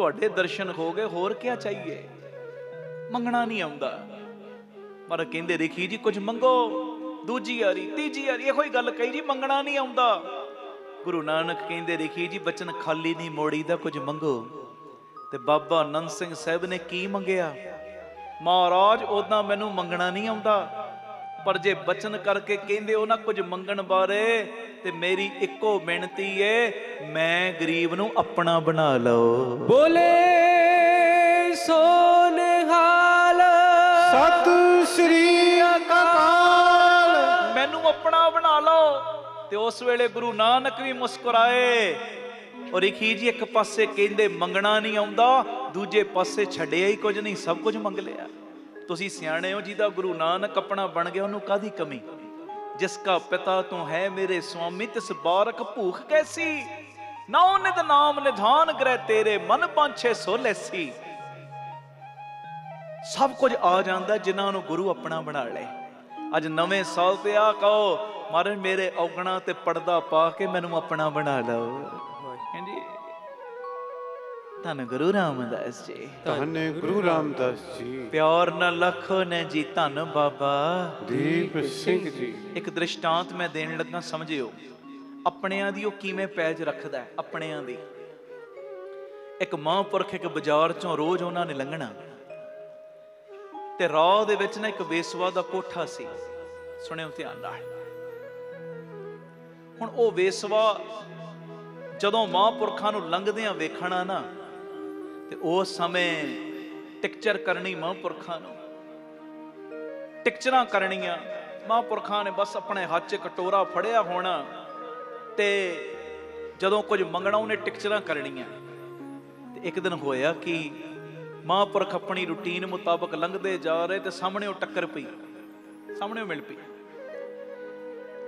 ਤੁਹਾਡੇ ਦਰਸ਼ਨ ਹੋ ਗਏ, ਹੋਰ ਕਿਆ ਚਾਹੀਏ। ਮੰਗਣਾ ਨਹੀਂ ਆਉਂਦਾ, ਪਰ ਕਹਿੰਦੇ ਰੇਖੀ ਜੀ ਕੁਝ ਮੰਗੋ। ਦੂਜੀ ਵਾਰੀ ਤੀਜੀ ਵਾਰੀ ਇਹੋ ਹੀ ਗੱਲ ਕਹੀ ਜੀ, ਮੰਗਣਾ ਨਹੀਂ ਆਉਂਦਾ। ਗੁਰੂ ਨਾਨਕ ਕਹਿੰਦੇ ਰੇਖੀ ਜੀ ਬਚਨ ਖਾਲੀ ਨਹੀਂ ਮੋੜੀਦਾ, ਕੁਝ ਮੰਗੋ। ਤੇ ਬਾਬਾ ਆਨੰਦ ਸਿੰਘ ਸਾਹਿਬ ਨੇ ਕੀ ਮੰਗਿਆ? ਮਹਾਰਾਜ ਉਦਾਂ ਮੈਨੂੰ ਮੰਗਣਾ ਨਹੀਂ ਆਉਂਦਾ, ਪਰ ਜੇ ਬਚਨ ਕਰਕੇ ਕਹਿੰਦੇ ਹੋ ਨਾ ਕੁਝ ਮੰਗਣ ਬਾਰੇ, ਤੇ ਮੇਰੀ ਇੱਕੋ ਬੇਨਤੀ ਏ, ਮੈਂ ਗਰੀਬ ਨੂੰ ਆਪਣਾ ਬਣਾ ਲਓ। ਬੋਲੇ ਸੋ ਨਿਹਾਲ ਸਤਿ ਸ੍ਰੀ ਅਕਾਲ। ਮੈਨੂੰ ਆਪਣਾ ਬਣਾ ਲਓ। ਤੇ ਉਸ ਵੇਲੇ ਗੁਰੂ ਨਾਨਕ ਵੀ ਮੁਸਕਰਾਏ। ਔਰ ਰੇਖੀ ਜੀ ਇੱਕ ਪਾਸੇ ਕਹਿੰਦੇ ਮੰਗਣਾ ਨਹੀਂ ਆਉਂਦਾ, ਦੂਜੇ ਪਾਸੇ ਛੱਡਿਆ ਹੀ ਕੁਝ ਨਹੀਂ, ਸਭ ਕੁਝ ਮੰਗ ਲਿਆ। ਤੁਸੀਂ ਸਿਆਣੇ ਹੋ, ਜਿਹਦਾ ਗੁਰੂ ਨਾਨਕ ਆਪਣਾ ਬਣ ਗਿਆ ਉਹਨੂੰ ਕਾਹਦੀ ਕਮੀ। ਜਿਸ ਕਾ ਪਿਤਾ ਤੂੰ ਹੈ ਮੇਰੇ ਸੁਆਮੀ, ਤਿਸ ਬਾਰਕ ਭੂਖ ਕੈਸੀ। ਨਾਉ ਨਿਤ ਨਾਮ ਨਿਧਾਨ ਗ੍ਰਹਿ ਤੇਰੇ, ਮਨ ਪਾਂਛੇ ਸੋ ਲੈਸੀ। ਸਭ ਕੁਝ ਆ ਜਾਂਦਾ ਜਿਨ੍ਹਾਂ ਨੂੰ ਗੁਰੂ ਆਪਣਾ ਬਣਾ ਲਏ। ਅੱਜ ਨਵੇਂ ਸਾਲ ਤੇ ਆ ਕਹੋ, ਮਹਾਰਾਜ ਮੇਰੇ ਔਗਣਾ ਤੇ ਪਰਦਾ ਪਾ ਕੇ ਮੈਨੂੰ ਆਪਣਾ ਬਣਾ ਲਓ। ਹਾਂਜੀ, ਧੰਨ ਗੁਰੂ ਰਾਮਦਾਸ ਜੀ, ਧੰਨ ਗੁਰੂ ਰਾਮਦਾਸ ਜੀ। ਪਿਆਰ ਨਾਲ ਲੱਖੋ ਨੇ ਜੀ, ਧੰਨ ਬਾਬਾ ਦੀਪ ਸਿੰਘ ਜੀ। ਇੱਕ ਦ੍ਰਿਸ਼ਟਾਂਤ ਮੈਂ ਦੇਣ ਲੱਗਾ, ਸਮਝਿਓ। ਆਪਣਿਆਂ ਦੀ ਉਹ ਕਿਵੇਂ ਪੈਜ ਰੱਖਦਾ। ਆਪਣਿਆਂ ਦੀ ਇੱਕ ਮਹਾਂਪੁਰਖ ਇੱਕ ਬਾਜ਼ਾਰ ਚੋਂ ਰੋਜ਼ ਉਹਨਾਂ ਨੇ ਲੰਘਣਾ, ਤੇ ਰਾਹ ਦੇ ਵਿੱਚ ਨਾ ਇੱਕ ਵੇਸਵਾ ਦਾ ਕੋਠਾ ਸੀ। ਸੁਣਿਓ ਧਿਆਨ ਨਾਲ। ਹੁਣ ਉਹ ਵੇਸਵਾ ਜਦੋਂ ਮਹਾਂਪੁਰਖਾਂ ਨੂੰ ਲੰਘਦਿਆਂ ਵੇਖਣਾ ਨਾ, ਤੇ ਉਸ ਸਮੇਂ ਟਿਕਚਰ ਕਰਨੀ ਮਹਾਂਪੁਰਖਾਂ ਨੂੰ, ਟਿਕਚਰਾਂ ਕਰਨੀਆਂ। ਮਹਾਂਪੁਰਖਾਂ ਨੇ ਬਸ ਆਪਣੇ ਹੱਥ 'ਚ ਕਟੋਰਾ ਫੜਿਆ ਹੋਣਾ, ਤੇ ਜਦੋਂ ਕੁਝ ਮੰਗਣਾ ਉਹਨੇ ਟਿਕਚਰਾਂ ਕਰਨੀਆਂ। ਤੇ ਇੱਕ ਦਿਨ ਹੋਇਆ ਕਿ ਮਹਾਂਪੁਰਖ ਆਪਣੀ ਰੂਟੀਨ ਮੁਤਾਬਕ ਲੰਘਦੇ ਜਾ ਰਹੇ, ਤੇ ਸਾਹਮਣੇ ਉਹ ਟੱਕਰ ਪਈ, ਸਾਹਮਣੇ ਮਿਲ ਪਈ।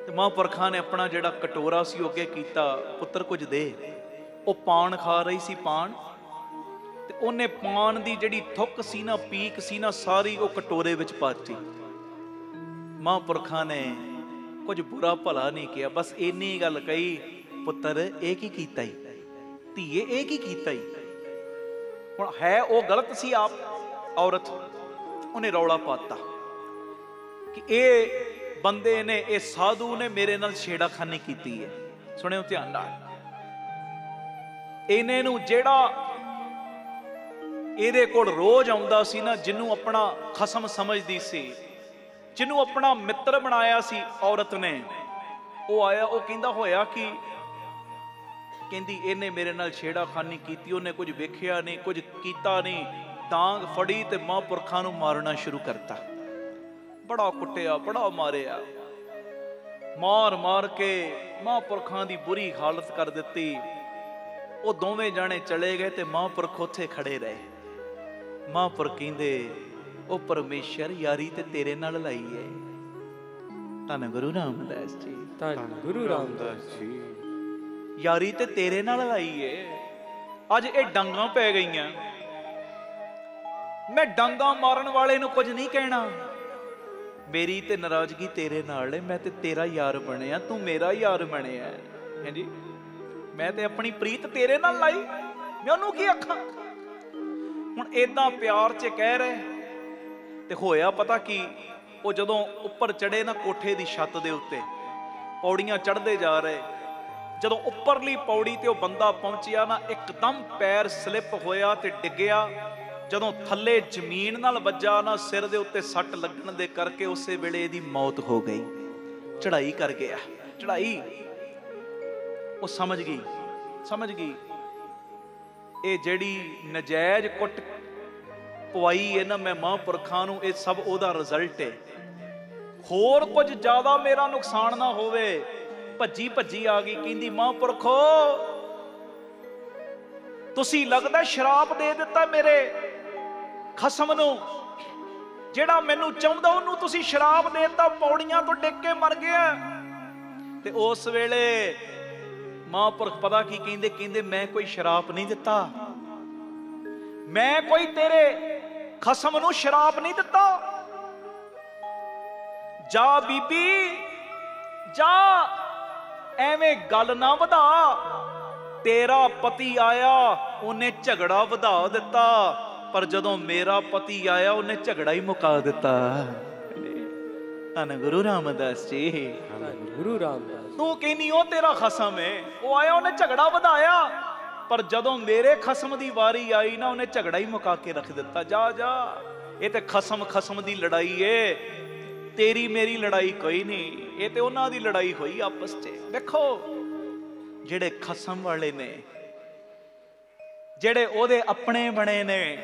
ਤੇ ਮਹਾਂਪੁਰਖਾਂ ਨੇ ਆਪਣਾ ਜਿਹੜਾ ਕਟੋਰਾ ਸੀ ਉਹ ਅੱਗੇ ਕੀਤਾ, ਪੁੱਤਰ ਕੁਝ ਦੇ। ਉਹ ਪਾਨ ਖਾ ਰਹੀ ਸੀ, ਪਾਨ, ਤੇ ਉਹਨੇ ਪਾਨ ਦੀ ਜਿਹੜੀ ਥੁੱਕ ਸੀ ਨਾ, ਪੀਕ ਸੀ ਨਾ, ਸਾਰੀ ਉਹ ਕਟੋਰੇ ਵਿੱਚ ਪਾਤੀ। ਮਹਾਂਪੁਰਖਾਂ ਨੇ ਕੁਝ ਬੁਰਾ ਭਲਾ ਨਹੀਂ ਕਿਹਾ, ਬਸ ਇੰਨੀ ਗੱਲ ਕਹੀ, ਪੁੱਤਰ ਇਹ ਕੀ ਕੀਤਾ ਈ, ਧੀਏ ਇਹ ਕੀ ਕੀਤਾ ਈ। ਹੁਣ ਹੈ ਉਹ ਗਲਤ ਸੀ ਆਪ ਔਰਤ, ਉਹਨੇ ਰੌਲਾ ਪਾਤਾ ਕਿ ਇਹ ਬੰਦੇ ਨੇ, ਇਹ ਸਾਧੂ ਨੇ ਮੇਰੇ ਨਾਲ ਛੇੜਾਖਾਨੀ ਕੀਤੀ ਹੈ। ਸੁਣਿਓ ਧਿਆਨ ਨਾਲ। ਇਹਨੇ ਨੂੰ ਜਿਹੜਾ ਇਹਦੇ ਕੋਲ ਰੋਜ਼ ਆਉਂਦਾ ਸੀ ਨਾ, ਜਿਹਨੂੰ ਆਪਣਾ ਖਸਮ ਸਮਝਦੀ ਸੀ, ਜਿਹਨੂੰ ਆਪਣਾ ਮਿੱਤਰ ਬਣਾਇਆ ਸੀ ਔਰਤ ਨੇ, ਉਹ ਆਇਆ। ਉਹ ਕਹਿੰਦਾ ਹੋਇਆ ਕਿ ਕਹਿੰਦੀ ਇਹਨੇ ਮੇਰੇ ਨਾਲ ਛੇੜਾਖਾਨੀ ਕੀਤੀ, ਉਹਨੇ ਕੁਝ ਵੇਖਿਆ ਨਹੀਂ, ਕੁਝ ਕੀਤਾ ਨਹੀਂ। ਡਾਂਗ ਫੜੀ ਤੇ ਮਹਾਂਪੁਰਖਾਂ ਨੂੰ ਮਾਰਨਾ ਸ਼ੁਰੂ ਕਰਤਾ। ਬੜਾ ਕੁੱਟਿਆ, ਬੜਾ ਮਾਰਿਆ, ਮਾਰ ਮਾਰ ਕੇ ਮਹਾਂਪੁਰਖਾਂ ਦੀ ਬੁਰੀ ਹਾਲਤ ਕਰ ਦਿੱਤੀ। ਉਹ ਦੋਵੇਂ ਜਾਣੇ ਚਲੇ ਗਏ ਤੇ ਮਹਾਂਪੁਰਖ ਉੱਥੇ ਖੜੇ ਰਹੇ। ਮਹਾਂਪੁਰਖ ਕਹਿੰਦੇ, ਉਹ ਪਰਮੇਸ਼ਰ ਯਾਰੀ ਤੇ ਤੇਰੇ ਨਾਲ ਲਾਈ ਹੈ। ਧੰਨ ਗੁਰੂ ਰਾਮਦਾਸ ਜੀ, ਧੰਨ ਗੁਰੂ ਰਾਮਦਾਸ ਜੀ। ਯਾਰੀ ਤੇ ਤੇਰੇ ਨਾਲ ਲਾਈ ਏ। ਅੱਜ ਇਹ ਡਾਂਗਾਂ ਪੈ ਗਈਆਂ। ਮੈਂ ਡਾਂਗਾਂ ਮਾਰਨ ਵਾਲੇ ਨੂੰ ਕੁਝ ਨਹੀਂ ਕਹਿਣਾ, ਮੇਰੀ ਤੇ ਨਾਰਾਜ਼ਗੀ ਤੇਰੇ ਨਾਲ ਏ। ਮੈਂ ਤੇ ਤੇਰਾ ਯਾਰ ਬਣਿਆ, ਤੂੰ ਮੇਰਾ ਯਾਰ ਬਣਿਆ। ਹਾਂਜੀ, ਮੈਂ ਤੇ ਆਪਣੀ ਪ੍ਰੀਤ ਤੇਰੇ ਨਾਲ ਲਾਈ, ਮੈਂ ਉਹਨੂੰ ਕੀ ਆਖਾਂ। ਹੁਣ ਏਦਾਂ ਪਿਆਰ 'ਚ ਕਹਿ ਰਹੇ। ਤੇ ਹੋਇਆ ਪਤਾ ਕੀ, ਉਹ ਜਦੋਂ ਉੱਪਰ ਚੜੇ ਨਾ ਕੋਠੇ ਦੀ ਛੱਤ ਦੇ ਉੱਤੇ, ਪੌੜੀਆਂ ਚੜ੍ਹਦੇ ਜਾ ਰਹੇ, ਜਦੋਂ ਉੱਪਰਲੀ ਪੌੜੀ ਤੇ ਉਹ ਬੰਦਾ ਪਹੁੰਚਿਆ ਨਾ, ਇੱਕਦਮ ਪੈਰ ਸਲਿੱਪ ਹੋਇਆ ਤੇ ਡਿੱਗਿਆ। ਜਦੋਂ ਥੱਲੇ ਜ਼ਮੀਨ ਨਾਲ ਵੱਜਾ ਨਾ, ਸਿਰ ਦੇ ਉੱਤੇ ਸੱਟ ਲੱਗਣ ਦੇ ਕਰਕੇ ਉਸੇ ਵੇਲੇ ਇਹਦੀ ਮੌਤ ਹੋ ਗਈ। ਚੜ੍ਹਾਈ ਕਰ ਗਿਆ, ਚੜ੍ਹਾਈ। ਉਹ ਸਮਝ ਗਈ ਇਹ ਜਿਹੜੀ ਨਜਾਇਜ਼ ਕੁੱਟ ਪਵਾਈ ਹੈ ਨਾ ਮੈਂ ਮਹਾਂਪੁਰਖਾਂ ਨੂੰ, ਇਹ ਸਭ ਉਹਦਾ ਰਿਜ਼ਲਟ ਹੈ। ਹੋਰ ਕੁਝ ਜ਼ਿਆਦਾ ਮੇਰਾ ਨੁਕਸਾਨ ਨਾ ਹੋਵੇ। ਭੱਜੀ ਭੱਜੀ ਆ ਗਈ, ਕਹਿੰਦੀ ਮਹਾਂਪੁਰਖੋ ਤੁਸੀਂ ਲੱਗਦਾ ਸ਼ਰਾਪ ਦੇ ਦਿੱਤਾ ਮੇਰੇ ਖਸਮ ਨੂੰ। ਜਿਹੜਾ ਮੈਨੂੰ ਚਾਹੁੰਦਾ ਉਹਨੂੰ ਤੁਸੀਂ ਸ਼ਰਾਪ ਦੇ ਦਿੱਤਾ, ਪੌੜੀਆਂ ਤੋਂ ਡਿੱਗ ਕੇ ਮਰ ਗਿਆ। ਤੇ ਉਸ ਵੇਲੇ ਮਹਾਂਪੁਰਖ ਪਤਾ ਕੀ ਕਹਿੰਦੇ, ਕਹਿੰਦੇ ਮੈਂ ਕੋਈ ਸ਼ਰਾਪ ਨਹੀਂ ਦਿੱਤਾ, ਮੈਂ ਕੋਈ ਤੇਰੇ ਖਸਮ ਨੂੰ ਸ਼ਰਾਪ ਨਹੀਂ ਦਿੱਤਾ। ਜਾ ਬੀਬੀ ਜਾ, ਐਵੇਂ ਗੱਲ ਨਾ ਵਧਾ। ਤੇਰਾ ਪਤੀ ਆਇਆ ਉਹਨੇ ਝਗੜਾ ਵਧਾ ਦਿੱਤਾ, ਪਰ ਜਦੋਂ ਮੇਰਾ ਪਤੀ ਆਇਆ ਉਹਨੇ ਝਗੜਾ ਹੀ ਮੁਕਾ ਦਿੱਤਾ। ਧੰਨ ਗੁਰੂ ਰਾਮਦਾਸ ਜੀ। ਗੁਰੂ ਰਾਮਦਾਸ। ਤੂੰ ਕਹਿੰਦੀ ਉਹ ਤੇਰਾ ਖਸਮ ਏ, ਉਹ ਆਇਆ ਉਹਨੇ ਝਗੜਾ ਵਧਾਇਆ, ਪਰ ਜਦੋਂ ਮੇਰੇ ਖਸਮ ਦੀ ਵਾਰੀ ਆਈ ਨਾ ਉਹਨੇ ਝਗੜਾ ਹੀ ਮੁਕਾ ਕੇ ਰੱਖ ਦਿੱਤਾ। ਜਾ ਜਾ, ਇਹ ਤੇ ਖਸਮ ਦੀ ਲੜਾਈ ਏ, ਤੇਰੀ ਮੇਰੀ ਲੜਾਈ ਕੋਈ ਨਹੀਂ, ਇਹ ਤੇ ਉਹਨਾਂ ਦੀ ਲੜਾਈ ਹੋਈ ਆਪਸ 'ਚ। ਦੇਖੋ ਜਿਹੜੇ ਖਸਮ ਵਾਲੇ ਨੇ, ਜਿਹੜੇ ਉਹਦੇ ਆਪਣੇ ਬਣੇ ਨੇ,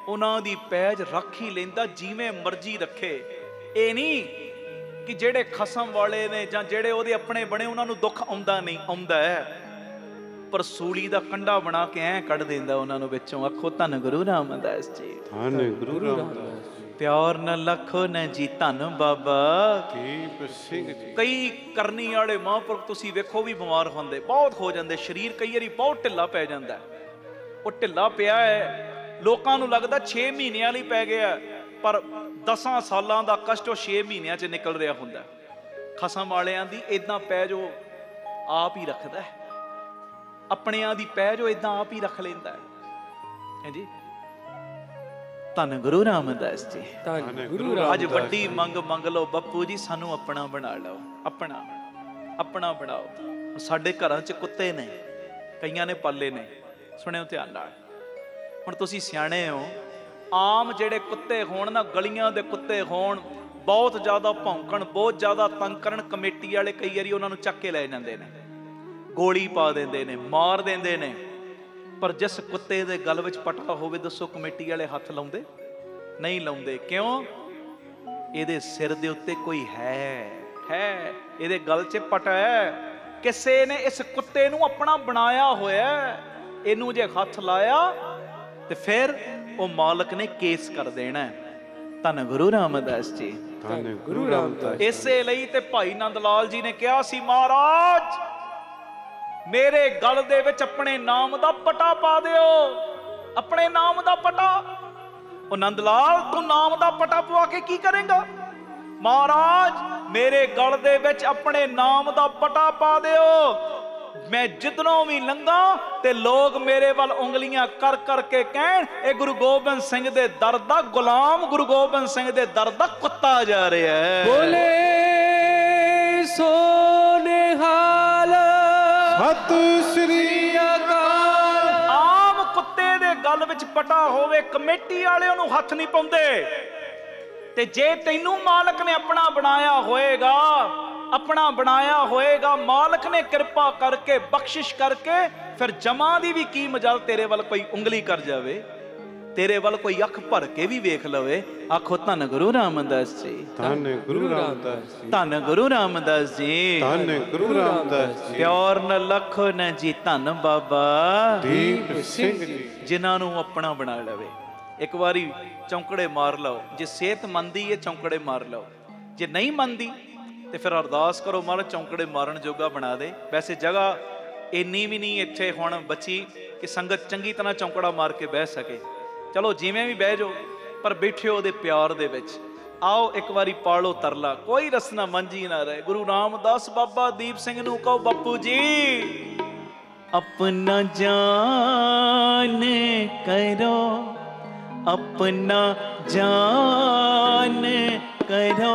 ਉਹਨਾਂ ਦੀ ਪੈਜ ਰੱਖ ਹੀ ਲੈਂਦਾ, ਜਿਵੇਂ ਮਰਜ਼ੀ ਰੱਖੇ। ਇਹ ਨਹੀਂ ਕਿ ਜਿਹੜੇ ਖਸਮ ਵਾਲੇ ਨੇ ਜਾਂ ਜਿਹੜੇ ਉਹਦੇ ਆਪਣੇ ਬਣੇ ਉਹਨਾਂ ਨੂੰ ਦੁੱਖ ਆਉਂਦਾ ਨਹੀਂ, ਆਉਂਦਾ ਹੈ, ਪਰ ਸੂਲੀ ਦਾ ਕੰਡਾ ਬਣਾ ਕੇ ਐ ਕੱਢ ਦਿੰਦਾ ਉਹਨਾਂ ਨੂੰ ਵਿੱਚੋਂ। ਆਖੋ ਧੰਨ ਗੁਰੂ ਰਾਮਦਾਸ ਜੀ। ਧੰਨ ਗੁਰੂ ਰਾਮਦਾਸ ਜੀ। ਪਿਆਰ ਨਾ ਲੱਖੋ ਨਾ ਜੀ, ਧੰਨ ਬਾਬਾ ਦੀਪ ਸਿੰਘ ਜੀ। ਕਈ ਕਰਨੀ ਵਾਲੇ ਮਹਾਂਪੁਰਖ ਤੁਸੀਂ ਵੇਖੋ ਵੀ ਬਿਮਾਰ ਹੁੰਦੇ, ਬਹੁਤ ਹੋ ਜਾਂਦੇ, ਸਰੀਰ ਕਈ ਵਾਰੀ ਬਹੁਤ ਢਿੱਲਾ ਪੈ ਜਾਂਦਾ। ਉਹ ਢਿੱਲਾ ਪਿਆ ਹੈ, ਲੋਕਾਂ ਨੂੰ ਲੱਗਦਾ 6 ਮਹੀਨਿਆਂ ਲਈ ਪੈ ਗਿਆ, ਪਰ 10 ਸਾਲਾਂ ਦਾ ਕਸ਼ਟ ਉਹ 6 ਮਹੀਨਿਆਂ 'ਚ ਨਿਕਲ ਰਿਹਾ ਹੁੰਦਾ। ਖਸਮ ਵਾਲਿਆਂ ਦੀ ਏਦਾਂ ਪੈ ਜੋ ਆਪ ਹੀ ਰੱਖਦਾ, ਆਪਣਿਆਂ ਦੀ ਪੈ ਜੋ ਏਦਾਂ ਆਪ ਹੀ ਰੱਖ ਲੈਂਦਾ ਹੈ ਜੀ। ਧੰਨ ਗੁਰੂ ਰਾਮਦਾਸ ਜੀ। ਧੰਨ ਗੁਰੂ ਰਾਮਦਾਸ। ਅੱਜ ਵੱਡੀ ਮੰਗ ਮੰਗ ਲਓ, ਬੱਪੂ ਜੀ ਸਾਨੂੰ ਆਪਣਾ ਬਣਾ ਲਓ, ਆਪਣਾ ਬਣਾਓ। ਸਾਡੇ ਘਰਾਂ 'ਚ ਕੁੱਤੇ ਨੇ, ਕਈਆਂ ਨੇ ਪਾਲੇ ਨੇ, ਸੁਣਿਓ ਧਿਆਨ ਨਾਲ। ਹੁਣ ਤੁਸੀਂ ਸਿਆਣੇ ਹੋ, ਆਮ ਜਿਹੜੇ ਕੁੱਤੇ ਹੋਣ ਨਾ, ਗਲੀਆਂ ਦੇ ਕੁੱਤੇ ਹੋਣ, ਬਹੁਤ ਜ਼ਿਆਦਾ ਭੌਂਕਣ, ਬਹੁਤ ਜ਼ਿਆਦਾ ਤੰਗ ਕਰਨ, ਕਮੇਟੀ ਵਾਲੇ ਕਈ ਵਾਰੀ ਉਹਨਾਂ ਨੂੰ ਚੱਕ ਕੇ ਲੈ ਜਾਂਦੇ ਨੇ, ਗੋਲੀ ਪਾ ਦਿੰਦੇ ਨੇ, ਮਾਰ ਦਿੰਦੇ ਨੇ। ਪਰ ਜਿਸ ਕੁੱਤੇ ਦੇ ਗਲ ਵਿੱਚ ਪਟਾ ਹੋਵੇ, ਦੱਸੋ ਕਮੇਟੀ ਵਾਲੇ ਹੱਥ ਲਾਉਂਦੇ? ਨਹੀਂ ਲਾਉਂਦੇ। ਕਿਉਂ? ਇਹਦੇ ਸਿਰ ਦੇ ਉੱਤੇ ਕੋਈ ਹੈ, ਇਹਦੇ ਗਲ 'ਚ ਪਟਾ ਹੈ, ਕਿਸੇ ਨੇ ਇਸ ਕੁੱਤੇ ਨੂੰ ਆਪਣਾ ਬਣਾਇਆ ਹੋਇਆ। ਇਹਨੂੰ ਜੇ ਹੱਥ ਲਾਇਆ ਤੇ ਫਿਰ ਉਹ ਮਾਲਕ ਨੇ ਕੇਸ ਕਰ ਦੇਣਾ। ਧੰਨ ਗੁਰੂ ਰਾਮਦਾਸ ਜੀ। ਧੰਨ ਗੁਰੂ ਰਾਮਦਾਸ। ਇਸੇ ਲਈ ਤੇ ਭਾਈ ਨੰਦ ਲਾਲ ਜੀ ਨੇ ਕਿਹਾ ਸੀ, ਮਹਾਰਾਜ ਮੇਰੇ ਗਲ ਦੇ ਵਿੱਚ ਆਪਣੇ ਨਾਮ ਦਾ ਪਟਾ ਪਾ ਦਿਓ, ਆਪਣੇ ਨਾਮ ਦਾ ਪਟਾ। ਉਹ ਨੰਦ ਲਾਲ ਤੂੰ ਨਾਮ ਦਾ ਪਟਾ ਪਵਾ ਕੇ ਕੀ ਕਰੇਂਗਾ? ਮਹਾਰਾਜ ਮੇਰੇ ਗਲ ਦੇ ਵਿੱਚ ਆਪਣੇ ਨਾਮ ਦਾ ਪਟਾ ਪਾ ਦਿਓ, ਮੈਂ ਜਿੱਧਰੋਂ ਵੀ ਲੰਘਾਂ ਤੇ ਲੋਕ ਮੇਰੇ ਵੱਲ ਉਂਗਲੀਆਂ ਕਰ ਕਰਕੇ ਕਹਿਣ, ਇਹ ਗੁਰੂ ਗੋਬਿੰਦ ਸਿੰਘ ਦੇ ਦਰ ਦਾ ਗੁਲਾਮ, ਗੁਰੂ ਗੋਬਿੰਦ ਸਿੰਘ ਦੇ ਦਰ ਦਾ ਕੁੱਤਾ ਜਾ ਰਿਹਾ ਹੈ। ਬੋਲੇ ਸੋ ਨਿਹਾਲ, ਸਤਿ ਸ੍ਰੀ ਅਕਾਲ। ਆਮ ਕੁੱਤੇ ਦੇ ਗਲ ਵਿੱਚ ਪਟਾ ਹੋਵੇ, ਕਮੇਟੀ ਵਾਲੇ ਉਹਨੂੰ ਹੱਥ ਨਹੀਂ ਪਾਉਂਦੇ। ਤੇ ਜੇ ਤੈਨੂੰ ਮਾਲਕ ਨੇ ਆਪਣਾ ਬਣਾਇਆ ਹੋਏਗਾ, ਮਾਲਕ ਨੇ ਕਿਰਪਾ ਕਰਕੇ, ਬਖਸ਼ਿਸ਼ ਕਰਕੇ, ਫਿਰ ਜਮਾਂ ਦੀ ਵੀ ਕੀ ਮਜਾਲ ਤੇਰੇ ਵੱਲ ਕੋਈ ਉਂਗਲੀ ਕਰ ਜਾਵੇ, ਤੇਰੇ ਵੱਲ ਕੋਈ ਅੱਖ ਭਰ ਕੇ ਵੀ ਵੇਖ ਲਵੇ। ਆਖੋ ਧੰਨ ਗੁਰੂ ਰਾਮਦਾਸ ਜੀ। ਧੰਨ ਗੁਰੂ ਰਾਮਦਾਸ ਜੀ। ਧੰਨ ਗੁਰੂ ਰਾਮਦਾਸ ਜੀ। ਧੰਨ ਗੁਰੂ ਰਾਮਦਾਸ ਜੀ। ਪਿਆਰ ਨਾ ਲੱਖੋ ਨਾ ਜੀ, ਧੰਨ ਬਾਬਾ ਦੀਪ ਸਿੰਘ ਜੀ। ਜਿਨ੍ਹਾਂ ਨੂੰ ਆਪਣਾ ਬਣਾ ਲਵੇ। ਇੱਕ ਵਾਰੀ ਚੌਂਕੜੇ ਮਾਰ ਲਓ, ਜੇ ਸਿਹਤ ਮੰਨਦੀ ਹੈ ਚੌਂਕੜੇ ਮਾਰ ਲਓ, ਜੇ ਨਹੀਂ ਮੰਨਦੀ ਤੇ ਫਿਰ ਅਰਦਾਸ ਕਰੋ, ਮਹਾਰਾਜ ਚੌਂਕੜੇ ਮਾਰਨ ਜੋਗਾ ਬਣਾ ਦੇ। ਵੈਸੇ ਜਗ੍ਹਾ ਇੰਨੀ ਵੀ ਨਹੀਂ ਇੱਥੇ ਹੁਣ ਬਚੀ ਕਿ ਸੰਗਤ ਚੰਗੀ ਤਰ੍ਹਾਂ ਚੌਂਕੜਾ ਮਾਰ ਕੇ ਬਹਿ ਸਕੇ। ਚਲੋ ਜਿਵੇਂ ਵੀ ਬਹਿ ਜਾਓ, ਪਰ ਬੈਠਿਓ ਉਹਦੇ ਪਿਆਰ ਦੇ ਵਿੱਚ। ਆਓ ਇੱਕ ਵਾਰੀ ਪਾਲੋ ਤਰਲਾ, ਕੋਈ ਰਸਨਾ ਮੰਝੀ ਨਾ ਰਹੇ। ਗੁਰੂ ਰਾਮਦਾਸ ਬਾਬਾ ਦੀਪ ਸਿੰਘ ਨੂੰ ਕਹੋ, ਬੱਪੂ ਜੀ ਆਪਣਾ ਜਾਨ ਕਰੋ, अपना जान करो,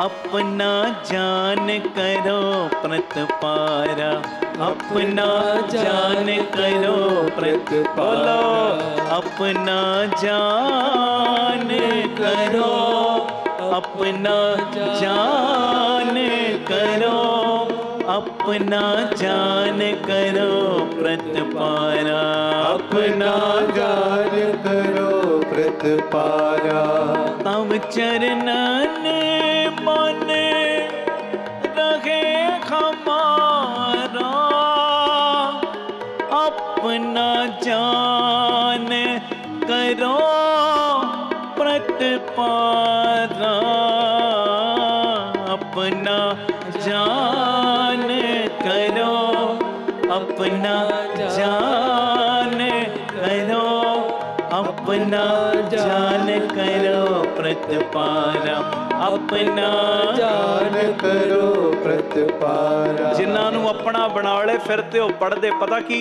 अपना जान करो प्रतिपारा, अपना जान करो प्रतिपारा, अपना जान करो, अपना जान करो, अपना जान करो प्रतिपारा, अपना जान करो प्रतिपारा। तब चरणन मन रहे हमारा, अपना जान करो प्रतिपारा, अपना जान करो, अपना जान करो, अपना जान करो प्रतिपारा, अपना जान करो प्रतिपारा। जिन्हां नूं अपना बना ले फिर ते ओ पढ़दे पता की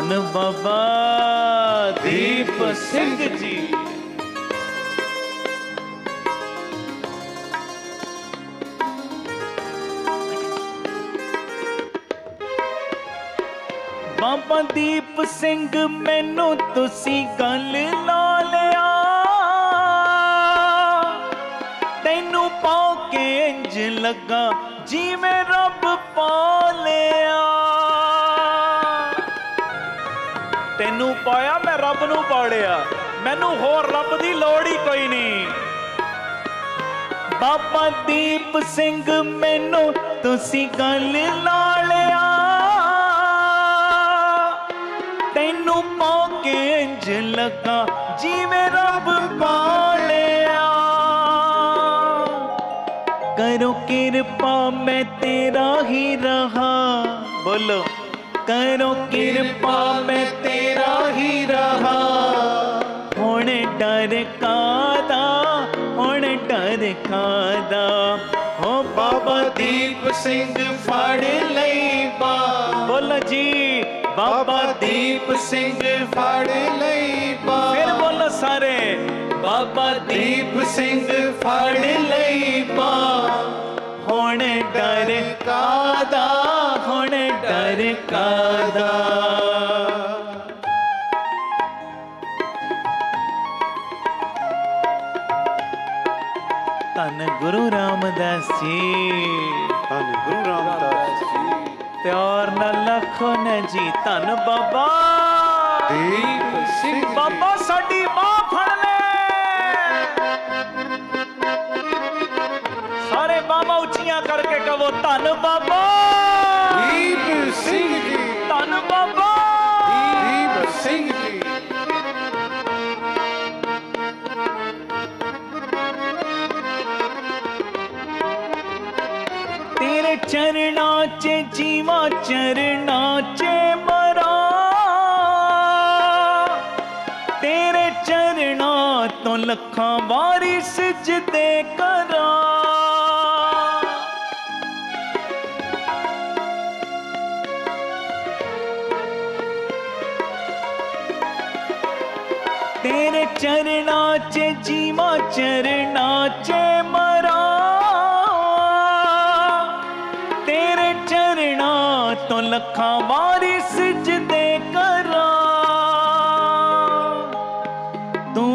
ਧੰਨ ਬਾਬਾ ਦੀਪ ਸਿੰਘ ਜੀ। ਬਾਬਾ ਦੀਪ ਸਿੰਘ ਮੈਨੂੰ ਤੁਸੀਂ ਗੱਲ ਲਾ ਲਿਆ, ਤੈਨੂੰ ਪਾ ਕੇ ਇੰਜ ਲੱਗਾ ਜਿਵੇਂ ਰੱਬ ਪਾ ਲਿਆ। ਤੈਨੂੰ ਪਾਇਆ ਮੈਂ ਰੱਬ ਨੂੰ ਪਾਲਿਆ, ਮੈਨੂੰ ਹੋਰ ਰੱਬ ਦੀ ਲੋੜ ਹੀ ਕੋਈ ਨਹੀਂ। ਬਾਬਾ ਦੀਪ ਸਿੰਘ ਮੈਨੂੰ ਤੁਸੀਂ ਗੱਲ ਲਾ ਲਿਆ, ਤੈਨੂੰ ਪਾ ਕੇ ਇੰਜ ਲੱਗਾ ਜਿਵੇਂ ਰੱਬ ਪਾ ਲਿਆ। करो कृपा मैं तेरा ही रहा, बोलो करो कृपा मैं तेरा ही रहा। हुण डर कादा, हुण डर कादा। हो बाबा दीप सिंह फड़ लई बा, बोलो जी बाबा दीप सिंह फड़ लई बा। फिर बोलो सारे बाबा दीप सिंह फड़ लई बा। हुण डर कादा, हुण डर कादा। धन गुरु रामदास जी, धन गुरु रामदास जी। प्यार न लखो न जी धन बाबा दीप सिंह जी। बाबा साडी मां फड़ ले। सारे बाबा उचियां करके कहो धन बाबा दीप सिंह जी, धन बाबा दीप सिंह जी। तेरे चरणा च जीवा चरणा च मरा, तेरे चरणा तो लखां वारी सिजदे करा। तेरे चरणा च जीवा चरणा च मरा, तेरे चरणा तो लखां वारी सिजदे करा। तू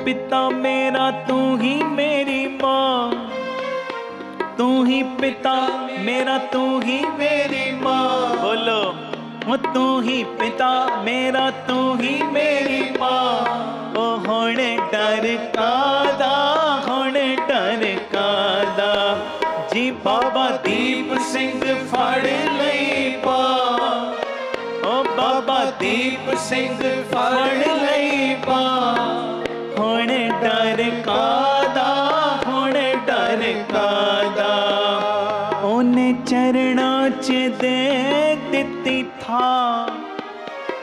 पिता मेरा तू ही मेरी माँ, तू ही पिता मेरा तू ही मेरी माँ। बोलो वो तू ही पिता मेरा तू ही मेरी माँ। ओ हुण डर कादा, हुण डर कादा। जी बाबा दीप सिंह फड़ लई बा, ओ बाबा दीप सिंह फड़ लई बा। हुण डर कादा, हुण डर कादा। ओने चरणा च दे दित्ती था,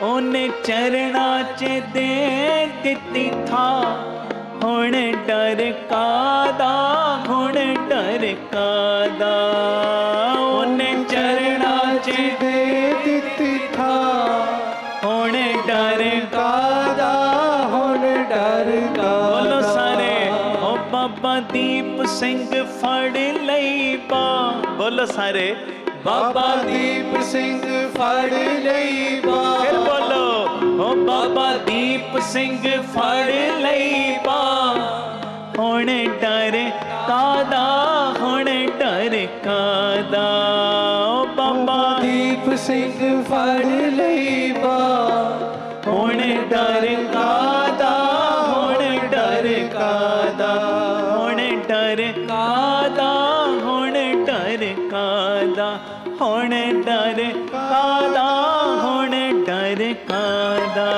ओने चरणा च दे दित्ती था। हुण डर कादा, हुण डर कादा। ओने चरणा च दे दित्ती था। हुण डर कादा, हुण डर कादा। बोलो सारे ओ बाबा दीप सिंह फड़ लई बा। बोलो सारे बाबा दीप सिंह फड़ लई बा। फिर बोलो ओ बाबा दीप सिंह फड़ लई बा। हुण डर कादा, हुण डर कादा। ओ बाबा दीप सिंह फड़ लई बा। हुण डर कादा, हुण डर कादा। हुण डर कादा, हुण डर कादा। हुण डर कादा, हुण डर कादा।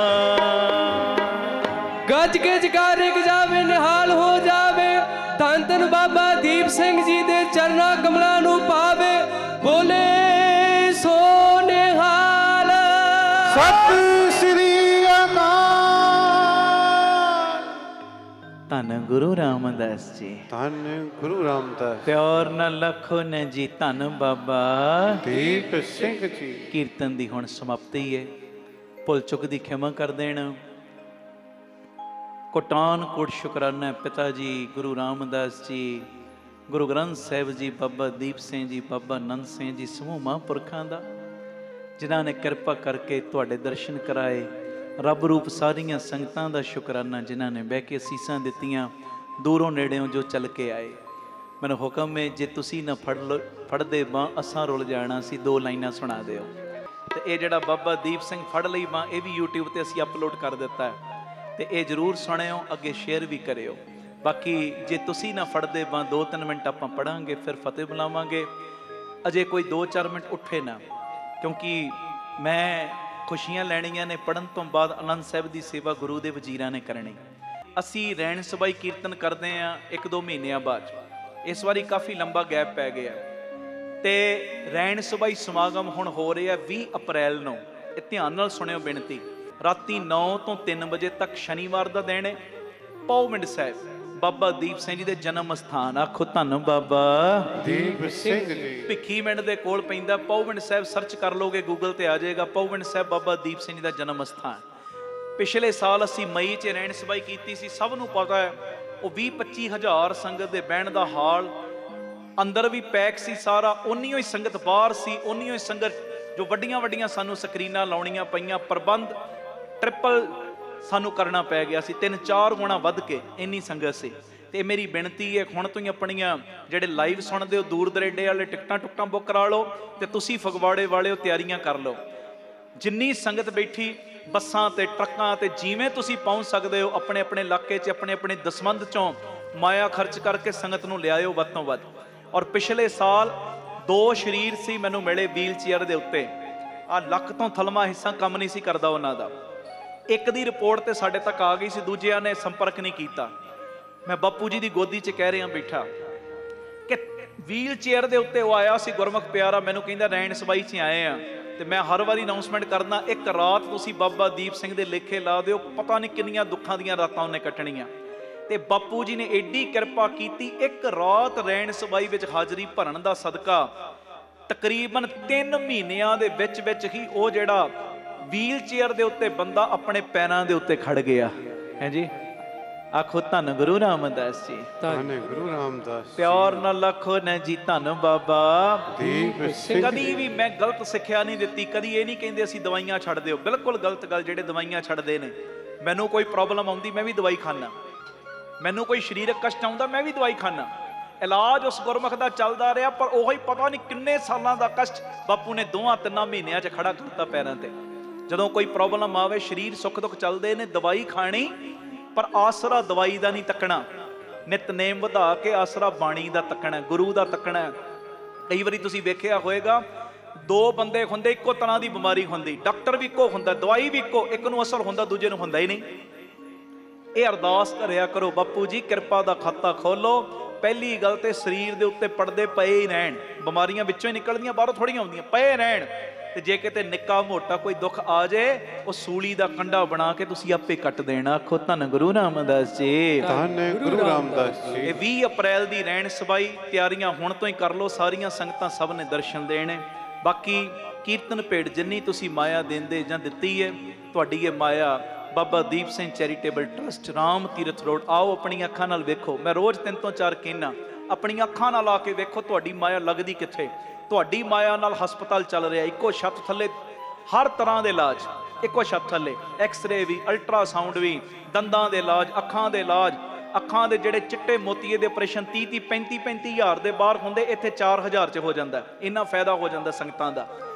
गज के जकारे जावे निहाल हो जावे। धन धन बाबा दीप सिंह जी दे चरना कमला नू पावे। बोले सो निहाल। सत श्री अकाल। धन गुरु रामदास जी, धन गुरु रामदास। प्यार न लखो न जी धन बाबा दीप सिंह जी। कीर्तन दी हुण समाप्ति है। ਭੁੱਲ ਚੁੱਕ ਦੀ ਖਿਮਾ ਕਰ ਦੇਣ। ਕੋਟਾਨ ਕੋਟ ਸ਼ੁਕਰਾਨਾ ਪਿਤਾ ਜੀ ਗੁਰੂ ਰਾਮਦਾਸ ਜੀ, ਗੁਰੂ ਗ੍ਰੰਥ ਸਾਹਿਬ ਜੀ, ਬਾਬਾ ਦੀਪ ਸਿੰਘ ਜੀ, ਬਾਬਾ ਨੰਦ ਸਿੰਘ ਜੀ, ਸਮੂਹ ਮਹਾਂਪੁਰਖਾਂ ਦਾ ਜਿਨ੍ਹਾਂ ਨੇ ਕਿਰਪਾ ਕਰਕੇ ਤੁਹਾਡੇ ਦਰਸ਼ਨ ਕਰਾਏ। ਰੱਬ ਰੂਪ ਸਾਰੀਆਂ ਸੰਗਤਾਂ ਦਾ ਸ਼ੁਕਰਾਨਾ ਜਿਨ੍ਹਾਂ ਨੇ ਬਹਿ ਕੇ ਅਸੀਸਾਂ ਦਿੱਤੀਆਂ, ਦੂਰੋਂ ਨੇੜਿਓਂ ਜੋ ਚੱਲ ਕੇ ਆਏ। ਮੈਨੂੰ ਹੁਕਮ ਹੈ ਜੇ ਤੁਸੀਂ ਨਾ ਫੜਦੇ ਬਾਂਹ ਅਸਾਂ ਰੁਲ ਜਾਣਾ ਸੀ। 2 ਲਾਈਨਾਂ ਸੁਣਾ ਦਿਓ। ਤੇ ਇਹ ਜਿਹੜਾ ਬਾਬਾ ਦੀਪ ਸਿੰਘ ਫੜ ਲਈ ਬਾਂਹ, ਇਹ ਵੀ YouTube ਤੇ ਅਸੀਂ ਅਪਲੋਡ ਕਰ ਦਿੱਤਾ ਹੈ, ਤੇ ਇਹ ਜ਼ਰੂਰ ਸੁਣਿਓ, ਅੱਗੇ ਸ਼ੇਅਰ ਵੀ ਕਰਿਓ। ਬਾਕੀ ਜੇ ਤੁਸੀਂ ਨਾ ਫੜਦੇ ਬਾਂਹ 2-3 ਮਿੰਟ ਆਪਾਂ ਪੜਾਂਗੇ, ਫਿਰ ਫਤਿਹ ਬੁਲਾਵਾਂਗੇ। ਅਜੇ ਕੋਈ 2-4 ਮਿੰਟ ਉੱਠੇ ਨਾ, ਕਿਉਂਕਿ ਮੈਂ ਖੁਸ਼ੀਆਂ ਲੈਣੀਆਂ ਨੇ। ਪੜ੍ਹਨ ਤੋਂ ਬਾਅਦ ਆਨੰਦ ਸਾਹਿਬ ਦੀ ਸੇਵਾ ਗੁਰੂ ਦੇ ਵਜ਼ੀਰਾਂ ਨੇ ਕਰਨੀ। ਅਸੀਂ ਰਹਿਣ ਸਬਾਈ ਕੀਰਤਨ ਕਰਦੇ ਹਾਂ 1-2 ਮਹੀਨਿਆਂ ਬਾਅਦ। ਇਸ ਵਾਰੀ ਕਾਫੀ ਲੰਬਾ ਗੈਪ ਪੈ ਗਿਆ, ਤੇ ਰਹਿਣ ਸਬਾਈ ਸਮਾਗਮ ਹੁਣ ਹੋ ਰਿਹਾ 20 ਅਪ੍ਰੈਲ ਨੂੰ। ਇਹ ਧਿਆਨ ਨਾਲ ਸੁਣਿਓ ਬੇਨਤੀ। ਰਾਤੀ 9 ਤੋਂ 3 ਵਜੇ ਤੱਕ ਸ਼ਨੀਵਾਰ ਦਾ ਦਿਨ ਹੈ। ਪੌਵਿੰਡ ਸਾਹਿਬ ਬਾਬਾ ਦੀਪ ਸਿੰਘ ਜੀ ਦੇ ਜਨਮ ਅਸਥਾਨ। ਆਖੋ ਧੰਨ ਬਾਬਾ ਦੀਪ ਸਿੰਘ ਜੀ। ਭਿੱਖੀਵਿੰਡ ਦੇ ਕੋਲ ਪੈਂਦਾ ਪੌਵਿੰਡ ਸਾਹਿਬ। ਸਰਚ ਕਰ ਲੋਗੇ ਗੂਗਲ ਤੇ ਆ ਜਾਏਗਾ, ਪੌਵਿੰਡ ਸਾਹਿਬ ਬਾਬਾ ਦੀਪ ਸਿੰਘ ਜੀ ਦਾ ਜਨਮ ਅਸਥਾਨ। ਪਿਛਲੇ ਸਾਲ ਅਸੀਂ ਮਈ 'ਚ ਰਹਿਣ ਸਬਾਈ ਕੀਤੀ ਸੀ। ਸਭ ਨੂੰ ਪਤਾ ਹੈ ਉਹ 20-25 ਹਜ਼ਾਰ ਸੰਗਤ ਦੇ ਬਹਿਣ ਦਾ ਹਾਲ, ਅੰਦਰ ਵੀ ਪੈਕ ਸੀ ਸਾਰਾ। ਉਨੀਓ ਹੀ ਸੰਗਤ ਬਾਹਰ ਸੀ, ਉਨੀਓ ਹੀ ਸੰਗਤ ਜੋ ਵੱਡੀਆਂ ਸਾਨੂੰ ਸਕਰੀਨਾਂ ਲਾਉਣੀਆਂ ਪਈਆਂ। ਪ੍ਰਬੰਧ ਟ੍ਰਿਪਲ ਸਾਨੂੰ ਕਰਨਾ ਪੈ ਗਿਆ ਸੀ, 3-4 ਗੁਣਾ ਵੱਧ ਕੇ ਇੰਨੀ ਸੰਗਤ ਸੀ। ਤੇ ਮੇਰੀ ਬੇਨਤੀ ਹੈ ਹੁਣ ਤੋਂ ਹੀ ਆਪਣੀਆਂ ਜਿਹੜੇ ਲਾਈਵ ਸੁਣਦੇ ਹੋ ਦੂਰ ਦਰੇਡੇ ਵਾਲੇ ਟਿਕਟਾਂ ਬੁੱਕ ਕਰਾ ਲਓ, ਤੇ ਤੁਸੀਂ ਫਗਵਾੜੇ ਵਾਲਿਓ ਤਿਆਰੀਆਂ ਕਰ ਲਓ। ਜਿੰਨੀ ਸੰਗਤ ਬੈਠੀ ਬੱਸਾਂ ਤੇ ਟਰੱਕਾਂ ਤੇ ਜਿਵੇਂ ਤੁਸੀਂ ਪਹੁੰਚ ਸਕਦੇ ਹੋ, ਆਪਣੇ ਆਪਣੇ ਇਲਾਕੇ 'ਚ ਆਪਣੇ ਦਸਵੰਧ 'ਚੋਂ ਮਾਇਆ ਖਰਚ ਕਰਕੇ ਸੰਗਤ ਨੂੰ ਲਿਆਇਓ ਵੱਧ ਤੋਂ ਵੱਧ। ਔਰ ਪਿਛਲੇ ਸਾਲ 2 ਸਰੀਰ ਸੀ ਮੈਨੂੰ ਮਿਲੇ ਵੀਲ ਚੇਅਰ ਦੇ ਉੱਤੇ। ਆਹ ਲੱਕ ਤੋਂ ਥਲਮਾ ਹਿੱਸਾ ਕੰਮ ਨਹੀਂ ਸੀ ਕਰਦਾ ਉਹਨਾਂ ਦਾ। ਇੱਕ ਦੀ ਰਿਪੋਰਟ ਤੇ ਸਾਡੇ ਤੱਕ ਆ ਗਈ ਸੀ, ਦੂਜਿਆਂ ਨੇ ਸੰਪਰਕ ਨਹੀਂ ਕੀਤਾ। ਮੈਂ ਬਾਪੂ ਜੀ ਦੀ ਗੋਦੀ 'ਚ ਕਹਿ ਰਿਹਾ ਬੈਠਾ ਕਿ ਵੀਲ ਚੇਅਰ ਦੇ ਉੱਤੇ ਉਹ ਆਇਆ ਸੀ ਗੁਰਮੁਖ ਪਿਆਰਾ, ਮੈਨੂੰ ਕਹਿੰਦਾ ਰਹਿਣ ਸਬਾਈ 'ਚ ਆਏ ਆ। ਤੇ ਮੈਂ ਹਰ ਵਾਰੀ ਅਨਾਉਂਸਮੈਂਟ ਕਰਦਾ, ਇੱਕ ਰਾਤ ਤੁਸੀਂ ਬਾਬਾ ਦੀਪ ਸਿੰਘ ਦੇ ਲੇਖੇ ਲਾ ਦਿਓ, ਪਤਾ ਨਹੀਂ ਕਿੰਨੀਆਂ ਦੁੱਖਾਂ ਦੀਆਂ ਰਾਤਾਂ ਉਹਨੇ ਕੱਟਣੀਆਂ। ਤੇ ਬਾਪੂ ਜੀ ਨੇ ਐਡੀ ਕਿਰਪਾ ਕੀਤੀ, ਇੱਕ ਰਾਤ ਰਹਿਣ ਸਬਾਈ ਵਿੱਚ ਹਾਜ਼ਰੀ ਭਰਨ ਦਾ ਸਦਕਾ ਤਕਰੀਬਨ 3 ਮਹੀਨਿਆਂ ਦੇ ਵਿੱਚ ਹੀ ਉਹ ਜਿਹੜਾ ਵੀਲ ਚੇਅਰ ਦੇ ਉੱਤੇ ਬੰਦਾ ਆਪਣੇ ਪੈਰਾਂ ਦੇ ਉੱਤੇ ਖੜ ਗਿਆ ਹੈ ਜੀ। ਆਖੋ ਧੰਨ ਗੁਰੂ ਰਾਮਦਾਸ ਜੀ, ਧੰਨ ਗੁਰੂ ਰਾਮਦਾਸ। ਪਿਆਰ ਨਾਲ ਆਖੋ ਨਾ ਜੀ ਧੰਨ ਬਾਬਾ ਦੀਪ ਸਿੰਘ। ਕਦੀ ਵੀ ਮੈਂ ਗਲਤ ਸਿੱਖਿਆ ਨਹੀਂ ਦਿੱਤੀ, ਕਦੀ ਇਹ ਨਹੀਂ ਕਹਿੰਦੇ ਅਸੀਂ ਦਵਾਈਆਂ ਛੱਡ ਦਿਓ। ਬਿਲਕੁਲ ਗਲਤ ਗੱਲ ਜਿਹੜੇ ਦਵਾਈਆਂ ਛੱਡਦੇ ਨੇ। ਮੈਨੂੰ ਕੋਈ ਪ੍ਰੋਬਲਮ ਆਉਂਦੀ ਮੈਂ ਵੀ ਦਵਾਈ ਖਾਨਾ, ਮੈਨੂੰ ਕੋਈ ਸਰੀਰਕ ਕਸ਼ਟ ਆਉਂਦਾ ਮੈਂ ਵੀ ਦਵਾਈ ਖਾਨਾ। ਇਲਾਜ ਉਸ ਗੁਰਮੁਖ ਦਾ ਚੱਲਦਾ ਰਿਹਾ, ਪਰ ਉਹੀ ਪਤਾ ਨਹੀਂ ਕਿੰਨੇ ਸਾਲਾਂ ਦਾ ਕਸ਼ਟ ਬਾਪੂ ਨੇ 2-3 ਮਹੀਨਿਆਂ 'ਚ ਖੜਾ ਕਰਤਾ ਪੈਰਾਂ ਤੇ। ਜਦੋਂ ਕੋਈ ਪ੍ਰੋਬਲਮ ਆਵੇ, ਸਰੀਰ ਸੁੱਖ ਦੁੱਖ ਚੱਲਦੇ ਨੇ, ਦਵਾਈ ਖਾਣੀ, ਪਰ ਆਸਰਾ ਦਵਾਈ ਦਾ ਨਹੀਂ ਤੱਕਣਾ। ਨਿਤਨੇਮ ਵਧਾ ਕੇ ਆਸਰਾ ਬਾਣੀ ਦਾ ਤੱਕਣਾ, ਗੁਰੂ ਦਾ ਤੱਕਣਾ। ਕਈ ਵਾਰੀ ਤੁਸੀਂ ਵੇਖਿਆ ਹੋਏਗਾ 2 ਬੰਦੇ ਹੁੰਦੇ, ਇੱਕੋ ਤਰ੍ਹਾਂ ਦੀ ਬਿਮਾਰੀ ਹੁੰਦੀ, ਡਾਕਟਰ ਵੀ ਇੱਕੋ ਹੁੰਦਾ, ਦਵਾਈ ਵੀ ਇੱਕੋ, ਇੱਕ ਨੂੰ ਅਸਰ ਹੁੰਦਾ ਦੂਜੇ ਨੂੰ ਹੁੰਦਾ ਹੀ ਨਹੀਂ। ਇਹ ਅਰਦਾਸ ਕਰਿਆ ਕਰੋ, ਬਾਪੂ ਜੀ ਕਿਰਪਾ ਦਾ ਖਾਤਾ ਖੋਲੋ। ਪਹਿਲੀ ਗੱਲ ਤੇ ਸਰੀਰ ਦੇ ਉੱਤੇ ਪਰਦੇ ਪਏ ਹੀ ਰਹਿਣ, ਬਿਮਾਰੀਆਂ ਵਿੱਚੋਂ ਹੀ ਨਿਕਲਦੀਆਂ, ਬਾਹਰੋਂ ਥੋੜੀਆਂ ਆਉਂਦੀਆਂ, ਪਏ ਰਹਿਣ। ਤੇ ਜੇ ਕਿਤੇ ਨਿੱਕਾ ਮੋਟਾ ਕੋਈ ਦੁੱਖ ਆ ਜਾਏ, ਉਹ ਸੂਲੀ ਦਾ ਕੰਡਾ ਬਣਾ ਕੇ ਤੁਸੀਂ ਆਪੇ ਕੱਟ ਦੇਣਾ। ਆਖੋ ਧੰਨ ਗੁਰੂ ਰਾਮਦਾਸ ਜੀ, ਧੰਨ ਗੁਰੂ ਰਾਮਦਾਸ ਜੀ। ਇਹ 20 ਅਪ੍ਰੈਲ ਦੀ ਰਹਿਣ ਸਬਾਈ ਤਿਆਰੀਆਂ ਹੁਣ ਤੋਂ ਹੀ ਕਰ ਲਓ। ਸਾਰੀਆਂ ਸੰਗਤਾਂ ਸਭ ਨੇ ਦਰਸ਼ਨ ਦੇਣੇ। ਬਾਕੀ ਕੀਰਤਨ ਭੇਟ ਜਿੰਨੀ ਤੁਸੀਂ ਮਾਇਆ ਦਿੰਦੇ ਜਾਂ ਦਿੱਤੀ ਹੈ, ਤੁਹਾਡੀ ਇਹ ਮਾਇਆ Baba Deep Singh charitable trust, Ram Tirath road, ਆਓ ਆਪਣੀਆਂ ਅੱਖਾਂ ਨਾਲ ਵੇਖੋ। ਮੈਂ ਰੋਜ਼ 3 ਤੋਂ 4 ਕਹਿਣਾ, ਆਪਣੀਆਂ ਅੱਖਾਂ ਨਾਲ ਆ ਕੇ ਵੇਖੋ ਤੁਹਾਡੀ ਮਾਇਆ ਲੱਗਦੀ ਕਿੱਥੇ। ਤੁਹਾਡੀ ਮਾਇਆ ਨਾਲ ਹਸਪਤਾਲ ਚੱਲ ਰਿਹਾ, ਇੱਕੋ ਛੱਤ ਥੱਲੇ ਹਰ ਤਰ੍ਹਾਂ ਦੇ ਇਲਾਜ, ਇੱਕੋ ਛੱਤ ਥੱਲੇ ਐਕਸ-ਰੇ ਵੀ, ਅਲਟਰਾਸਾਊਂਡ ਵੀ, ਦੰਦਾਂ ਦੇ ਇਲਾਜ, ਅੱਖਾਂ ਦੇ ਇਲਾਜ। ਅੱਖਾਂ ਦੇ ਜਿਹੜੇ ਚਿੱਟੇ ਮੋਤੀਏ ਦੇ ਆਪਰੇਸ਼ਨ 30-30, 35-35 ਹਜ਼ਾਰ ਦੇ ਬਾਹਰ ਹੁੰਦੇ, ਇੱਥੇ 4000 'ਚ ਹੋ ਜਾਂਦਾ। ਇੰਨਾ ਫਾਇਦਾ ਹੋ ਜਾਂਦਾ ਸੰਗਤਾਂ ਦਾ।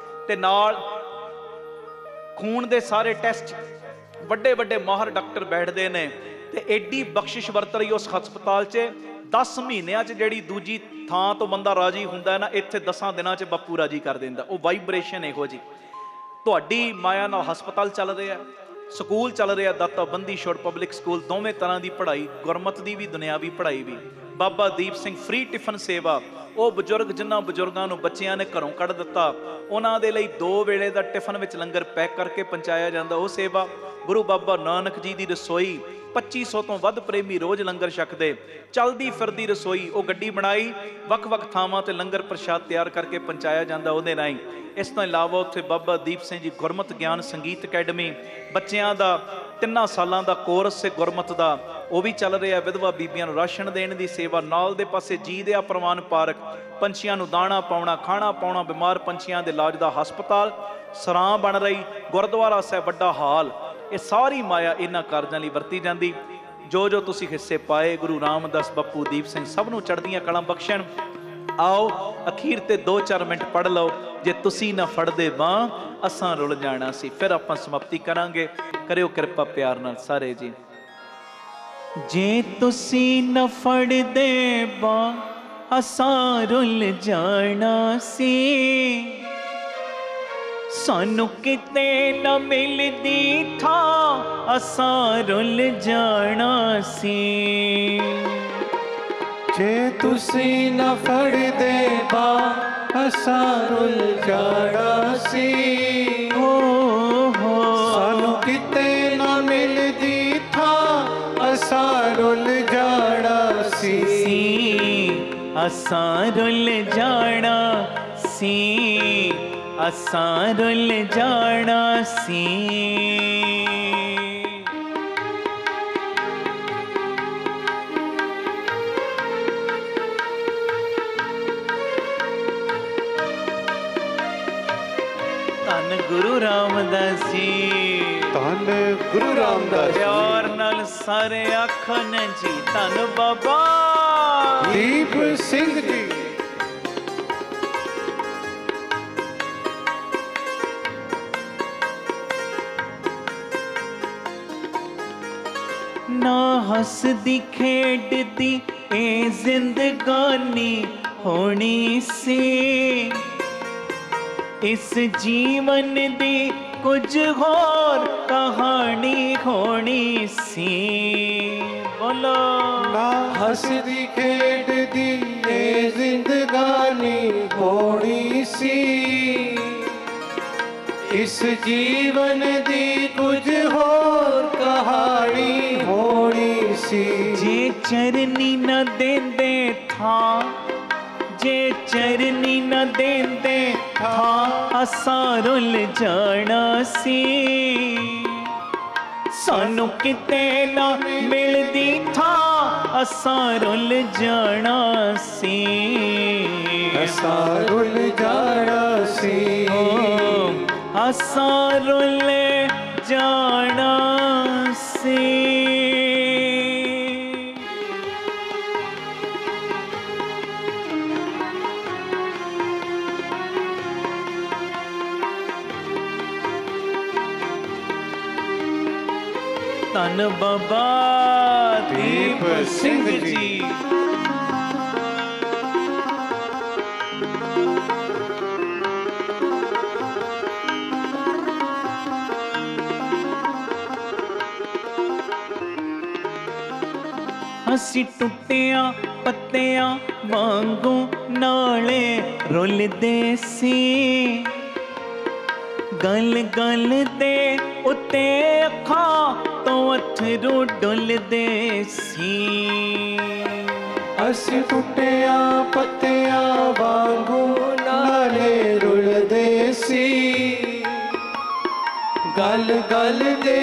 ਤੇ ਨਾਲ ਖੂਨ ਦੇ ਸਾਰੇ ਟੈਸਟ, ਵੱਡੇ ਮਾਹਰ ਡਾਕਟਰ ਬੈਠਦੇ ਨੇ। ਤੇ ਐਡੀ ਬਖਸ਼ਿਸ਼ ਵਰਤ ਰਹੀ ਉਸ ਹਸਪਤਾਲ 'ਚ। 10 ਮਹੀਨਿਆਂ 'ਚ ਜਿਹੜੀ ਦੂਜੀ ਥਾਂ ਤੋਂ ਬੰਦਾ ਰਾਜੀ ਹੁੰਦਾ ਹੈ ਨਾ, ਇੱਥੇ 10 ਦਿਨਾਂ 'ਚ ਬਾਪੂ ਰਾਜੀ ਕਰ ਦਿੰਦਾ। ਉਹ ਵਾਈਬ੍ਰੇਸ਼ਨ ਇਹੋ ਜੀ। ਤੁਹਾਡੀ ਮਾਇਆ ਨਾਲ ਹਸਪਤਾਲ ਚੱਲ ਰਿਹਾ, ਸਕੂਲ ਚੱਲ ਰਿਹਾ, ਦਾਤਾ ਬੰਦੀ ਛੋੜ ਪਬਲਿਕ ਸਕੂਲ, ਦੋਵੇਂ ਤਰ੍ਹਾਂ ਦੀ ਪੜ੍ਹਾਈ, ਗੁਰਮਤ ਦੀ ਵੀ ਦੁਨਿਆਵੀ ਪੜ੍ਹਾਈ ਵੀ। ਬਾਬਾ ਦੀਪ ਸਿੰਘ ਫ੍ਰੀ ਟਿਫਨ ਸੇਵਾ, ਉਹ ਬਜ਼ੁਰਗ ਜਿਨ੍ਹਾਂ ਬਜ਼ੁਰਗਾਂ ਨੂੰ ਬੱਚਿਆਂ ਨੇ ਘਰੋਂ ਕੱਢ ਦਿੱਤਾ, ਉਹਨਾਂ ਦੇ ਲਈ 2 ਵੇਲੇ ਦਾ ਟਿਫਨ ਵਿੱਚ ਲੰਗਰ ਪੈਕ ਕਰਕੇ ਪਹੁੰਚਾਇਆ ਜਾਂਦਾ, ਉਹ ਸੇਵਾ। ਗੁਰੂ ਬਾਬਾ ਨਾਨਕ ਜੀ ਦੀ ਰਸੋਈ 2500 ਤੋਂ ਵੱਧ ਪ੍ਰੇਮੀ ਰੋਜ਼ ਲੰਗਰ ਛਕਦੇ। ਚਲਦੀ ਫਿਰਦੀ ਰਸੋਈ, ਉਹ ਗੱਡੀ ਬਣਾਈ, ਵੱਖ-ਵੱਖ ਥਾਵਾਂ ਤੇ ਲੰਗਰ ਪ੍ਰਸ਼ਾਦ ਤਿਆਰ ਕਰਕੇ ਪਹੁੰਚਾਇਆ ਜਾਂਦਾ ਉਹਦੇ ਰਾਹੀਂ। ਇਸ ਤੋਂ ਇਲਾਵਾ ਉੱਥੇ ਬਾਬਾ ਦੀਪ ਸਿੰਘ ਜੀ ਗੁਰਮਤਿ ਗਿਆਨ ਸੰਗੀਤ ਅਕੈਡਮੀ, ਬੱਚਿਆਂ ਦਾ 3 ਸਾਲਾਂ ਦਾ ਕੋਰਸ ਹੈ ਗੁਰਮਤਿ ਦਾ, ਉਹ ਵੀ ਚੱਲ ਰਿਹਾ। ਵਿਧਵਾ ਬੀਬੀਆਂ ਨੂੰ ਰਾਸ਼ਨ ਦੇਣ ਦੀ ਸੇਵਾ, ਨਾਲ ਦੇ ਪਾਸੇ ਜੀ ਦਿਆ ਪ੍ਰਵਾਨ ਪਾਰਕ, ਪੰਛੀਆਂ ਨੂੰ ਦਾਣਾ ਪਾਉਣਾ, ਖਾਣਾ ਪਾਉਣਾ, ਬਿਮਾਰ ਪੰਛੀਆਂ ਦੇ ਇਲਾਜ ਦਾ ਹਸਪਤਾਲ, ਸਰਾਂ ਬਣ ਰਹੀ, ਗੁਰਦੁਆਰਾ ਸਾਹਿਬ ਵੱਡਾ ਹਾਲ। ਇਹ ਸਾਰੀ ਮਾਇਆ ਇਹਨਾਂ ਕਾਰਜਾਂ ਲਈ ਵਰਤੀ ਜਾਂਦੀ। ਜੋ ਜੋ ਤੁਸੀਂ ਹਿੱਸੇ ਪਾਏ, ਗੁਰੂ ਰਾਮਦਾਸ ਬੱਪੂ ਦੀਪ ਸਿੰਘ ਸਭ ਨੂੰ ਚੜ੍ਹਦੀਆਂ ਕਲਾਂ ਬਖਸ਼ਣ। ਆਓ ਅਖੀਰ ਤੇ 2-4 ਮਿੰਟ ਪੜ੍ਹ ਲਓ। ਜੇ ਤੁਸੀਂ ਨਾ ਫੜਦੇ ਬਾਂਹ ਅਸਾਂ ਰੁਲ ਜਾਣਾ ਸੀ। ਫਿਰ ਆਪਾਂ ਸਮਾਪਤੀ ਕਰਾਂਗੇ। ਕਰਿਓ ਕਿਰਪਾ ਪਿਆਰ ਨਾਲ ਸਾਰੇ ਜੀ। ਜੇ ਤੁਸੀਂ ਨਾ ਫੜਦੇ ਬਾਂਹ ਅਸਾਂ ਰੁਲ ਜਾਣਾ ਸੀ, ਸਾਨੂੰ ਕਿਤੇ ਨਾ ਮਿਲਦੀ ਥਾਂ ਅਸਾਂ ਰੁਲ ਜਾਣਾ ਸੀ। ਜੇ ਤੁਸੀਂ ਨਾ ਫੜਦੇ ਬਾਂਹ ਅਸਾਂ ਰੁਲ ਜਾਣਾ ਸੀ। ਸਾਨੂੰ ਕਿਤੇ ਨਾ ਮਿਲਦੀ ਥਾਂ ਅਸਾਂ ਰੁਲ ਜਾਣਾ ਸੀ। ਅਸਾਂ ਰੁਲ ਜਾਣਾ ਸੀ, ਅਸਾਂ ਰੁਲ ਜਾਣਾ ਸੀ। ਧੰਨ ਗੁਰੂ ਰਾਮਦਾਸ ਜੀ, ਧੰਨ ਗੁਰੂ ਰਾਮਦਾਸ। ਪਿਆਰ ਨਾਲ ਸਾਰੇ ਆਖਣ ਜੀ, ਧੰਨ ਬਾਬਾ ਦੀਪ ਸਿੰਘ ਜੀ। ਨਾ ਹੱਸਦੀ ਖੇਡਦੀ ਇਹ ਜ਼ਿੰਦਗਾਨੀ ਹੋਣੀ ਸੀ। ਇਸ ਜੀਵਨ ਦੀ ਕੁਝ ਹੋਰ ਕਹਾਣੀ ਹੋਣੀ ਸੀ। ਬੋਲੋ। ਨਾ ਹੱਸਦੀ ਖੇਡਦੀ ਇਹ ਜ਼ਿੰਦਗਾਨੀ ਹੋਣੀ ਸੀ। ਇਸ ਜੀਵਨ ਦੀ ਕੁਝ ਹੋਰ ਕਹਾਣੀ ਹੋਣੀ ਸੀ। ਜੇ ਚਰਨੀ ਨਾ ਦੇਂਦੇ ਥਾਂ, ਜੇ ਚਰਨੀ ਨਾ ਦੇਂਦੇ ਥਾਂ ਅਸਾਂ ਰੁਲ ਜਾਣਾ ਸੀ। ਸਾਨੂੰ ਕਿਤੇ ਨਾ ਮਿਲਦੀ ਥਾਂ ਅਸਾਂ ਰੁਲ ਜਾਣਾ ਸੀ। ਅਸਾਂ ਰੁਲ ਜਾਣਾ ਸੀ। ਅਸਾਂ ਰੁਲ ਜਾਣਾ ਸੀ। ਧੰਨ ਬਾਬਾ ਦੀਪ ਸਿੰਘ ਜੀ। ਅਸੀਂ ਟੁੱਟਿਆਂ ਪੱਤਿਆਂ ਵਾਂਗੂ ਨਾਲੇ ਰੁੱਲਦੇ ਸੀ। ਗਲ ਗਲ ਦੇ ਉੱਤੇ ਅੱਖਾਂ ਤੋਂ ਅਥਰੂ ਡੁੱਲਦੇ ਸੀ। ਅਸੀਂ ਟੁੱਟਿਆਂ ਪੱਤਿਆਂ ਵਾਂਗੂ ਨਾਲੇ ਰੁਲਦੇ ਸੀ। ਗਲ ਗਲ ਦੇ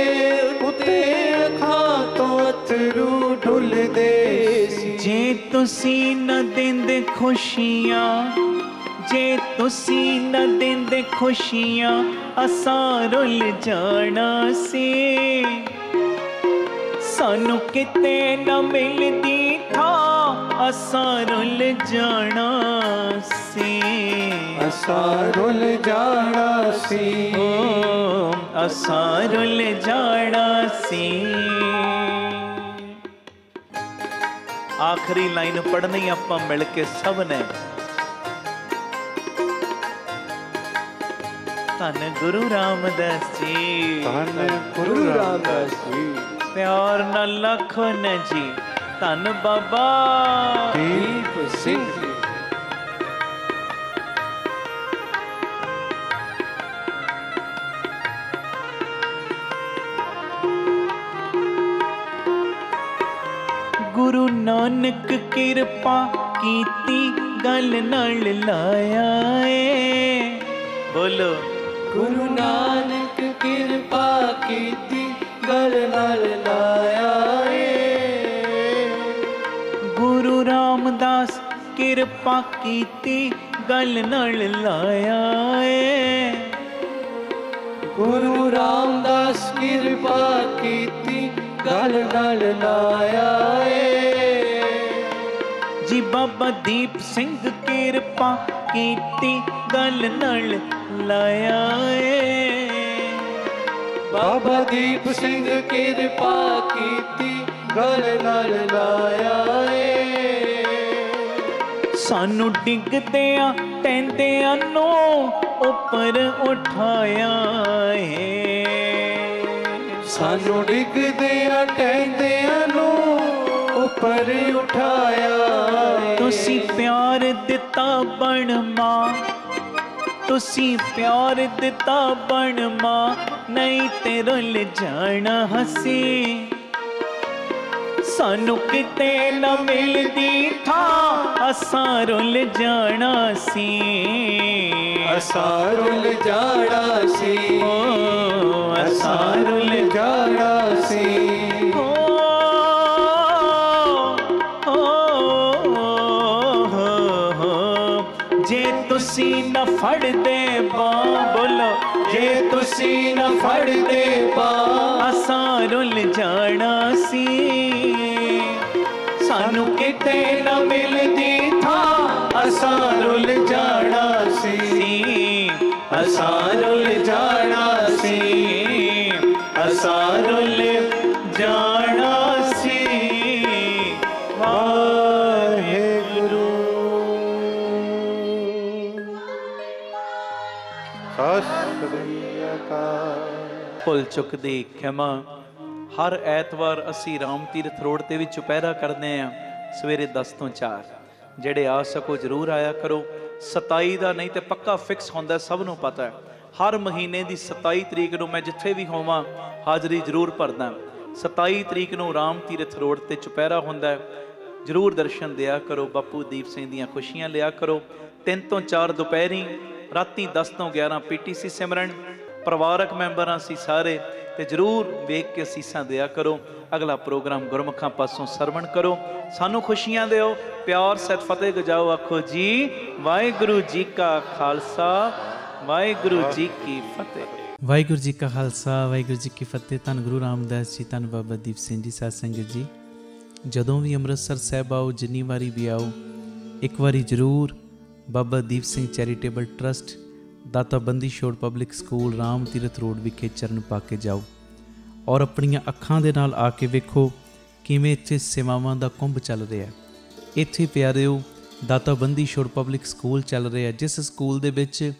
ਉੱਤੇ ਅੱਖਾਂ ਤੋਂ ਅਥਰੂ ਡੁੱਲਦੇ ਸੀ। ਜੇ ਤੁਸੀਂ ਨਾ ਦਿੰਦੇ ਖੁਸ਼ੀਆਂ, ਜੇ ਤੁਸੀਂ ਨਾ ਦਿੰਦੇ ਖੁਸ਼ੀਆਂ ਅਸਾਂ ਰੁਲ ਜਾਣਾ ਸੀ। ਸਾਨੂੰ ਕਿਤੇ ਨਾ ਮਿਲਦੀ ਥਾਂ ਅਸਾਂ ਰੁਲ ਜਾਣਾ ਸੀ। ਅਸਾਂ ਰੁਲ ਜਾਣਾ ਸੀ। ਅਸਾਂ ਰੁਲ ਜਾਣਾ ਸੀ। ਆਖਰੀ ਲਾਈਨ ਪੜ੍ਹਨੀ ਆਪਾਂ ਮਿਲ ਕੇ ਸਭ ਨੇ। ਧੰਨ ਗੁਰੂ ਰਾਮਦਾਸ ਜੀ, ਧੰਨ ਗੁਰੂ ਰਾਮਦਾਸ ਜੀ। ਪਿਆਰ ਨਾਲ ਲਖਨ ਜੀ, ਧੰਨ ਬਾਬਾ ਦੀਪ ਸਿੰਘ ਜੀ। गुरु नानक किरपा कीती गल नाल लाया ए। बोलो गुरु नानक किरपा कीती गल नाल लाया ए। गुरु रामदास किरपा कीती गल नाल लाया ए। गुरु रामदास किरपा कीती गल नाल लाया ए। जी बाबा दीप सिंह किरपा कीती गल नाल लाया ए। बाबा दीप सिंह किरपा कीती गल नाल लाया ए। सानू डिगदियां टैंदियां नो उपर उठाया है। सानू डिगदियां टैंदियां नो उपर उठाया है। तुसी प्यार दिता बन मां, तुसी प्यार दिता बन मां, नहीं ते रुल जाना हसी। सानू किते न मिलदी था असां रुल जाना सी। असां रुल जाना सी, असां रुल जाना सी। जे तुसी न फड़ दे बां, बोलो जे तुसी न फड़ दे बां, असां रुल जाना सी। सानू किते न मिलदी था असां रुल जाना सी। असां रुल जाना सी, असां रुल जाना सी। वाहेगुरु। सत श्री अकाल। ਭੁੱਲ ਚੁੱਕ ਦੀ ਖਿਮਾ। ਹਰ ਐਤਵਾਰ ਅਸੀਂ ਰਾਮ ਤੀਰਥ ਰੋਡ ਤੇ ਵੀ ਚੁਪਹਿਰਾ ਕਰਦੇ ਆਂ ਸਵੇਰੇ 10 ਤੋਂ 4। ਜਿਹੜੇ ਆ ਸਕੋ ਜ਼ਰੂਰ ਆਇਆ ਕਰੋ। 27 ਦਾ ਨਹੀਂ ਤੇ ਪੱਕਾ ਫਿਕਸ ਹੁੰਦਾ, ਸਭ ਨੂੰ ਪਤਾ ਹੈ। ਹਰ ਮਹੀਨੇ ਦੀ 27 ਤਰੀਕ ਨੂੰ ਮੈਂ ਜਿੱਥੇ ਵੀ ਹੋਵਾਂ ਹਾਜ਼ਰੀ ਜ਼ਰੂਰ ਭਰਦਾ। 27 ਤਰੀਕ ਨੂੰ ਰਾਮ ਤੀਰਥ ਰੋਡ ਤੇ ਚੁਪਹਿਰਾ ਹੁੰਦਾ ਹੈ, ਜ਼ਰੂਰ ਦਰਸ਼ਨ ਦਿਆ ਕਰੋ। ਬਾਪੂ ਦੀਪ ਸਿੰਘ ਦੀਆਂ ਖੁਸ਼ੀਆਂ ਲਿਆ ਕਰੋ। 3 ਤੋਂ 4 ਦੁਪਹਿਰੀ, ਰਾਤੀ 10 ਤੋਂ 11 PTC ਸਿਮਰਨ। ਪਰਿਵਾਰਕ ਮੈਂਬਰ ਅਸੀਂ ਸਾਰੇ, ਤੇ ਜ਼ਰੂਰ ਵੇਖ ਕੇ ਅਸੀਸਾਂ ਦਿਆ ਕਰੋ। ਅਗਲਾ ਪ੍ਰੋਗਰਾਮ ਗੁਰਮੁਖਾਂ ਪਾਸੋਂ ਸਰਵਣ ਕਰੋ। ਸਾਨੂੰ ਖੁਸ਼ੀਆਂ ਦਿਓ, ਪਿਆਰ ਸਹਿਤ ਫਤਿਹ ਗਜਾਓ। ਆਖੋ ਜੀ ਵਾਹਿਗੁਰੂ ਜੀ ਕਾ ਖਾਲਸਾ, ਵਾਹਿਗੁਰੂ ਜੀ ਕੀ ਫਤਿਹ। ਵਾਹਿਗੁਰੂ ਜੀ ਕਾ ਖਾਲਸਾ, ਵਾਹਿਗੁਰੂ ਜੀ ਕੀ ਫਤਿਹ। ਧੰਨ ਗੁਰੂ ਰਾਮਦਾਸ ਜੀ, ਧੰਨ ਬਾਬਾ ਦੀਪ ਸਿੰਘ ਜੀ। ਸਾਧ ਸੰਗਤ ਜੀ, ਜਦੋਂ ਵੀ ਅੰਮ੍ਰਿਤਸਰ ਸਾਹਿਬ ਆਓ, ਜਿੰਨੀ ਵਾਰੀ ਵੀ ਆਓ, ਇੱਕ ਵਾਰੀ ਜ਼ਰੂਰ ਬਾਬਾ ਦੀਪ ਸਿੰਘ ਚੈਰੀਟੇਬਲ ਟਰਸਟ, ਦਾਤਾ Bandi Chhor public school, Ram Tirath road ਵਿਖੇ ਚਰਨ ਪਾ ਕੇ ਜਾਓ ਔਰ ਆਪਣੀਆਂ ਅੱਖਾਂ ਦੇ ਨਾਲ ਆ ਕੇ ਵੇਖੋ ਕਿਵੇਂ ਇੱਥੇ ਸੇਵਾਵਾਂ ਦਾ ਕੁੰਭ ਚੱਲ ਰਿਹਾ। ਇੱਥੇ ਪਿਆਰਿਓ ਦਾਤਾ ਬੰਦੀ ਛੋੜ ਪਬਲਿਕ ਸਕੂਲ ਚੱਲ ਰਿਹਾ, ਜਿਸ ਸਕੂਲ ਦੇ ਵਿੱਚ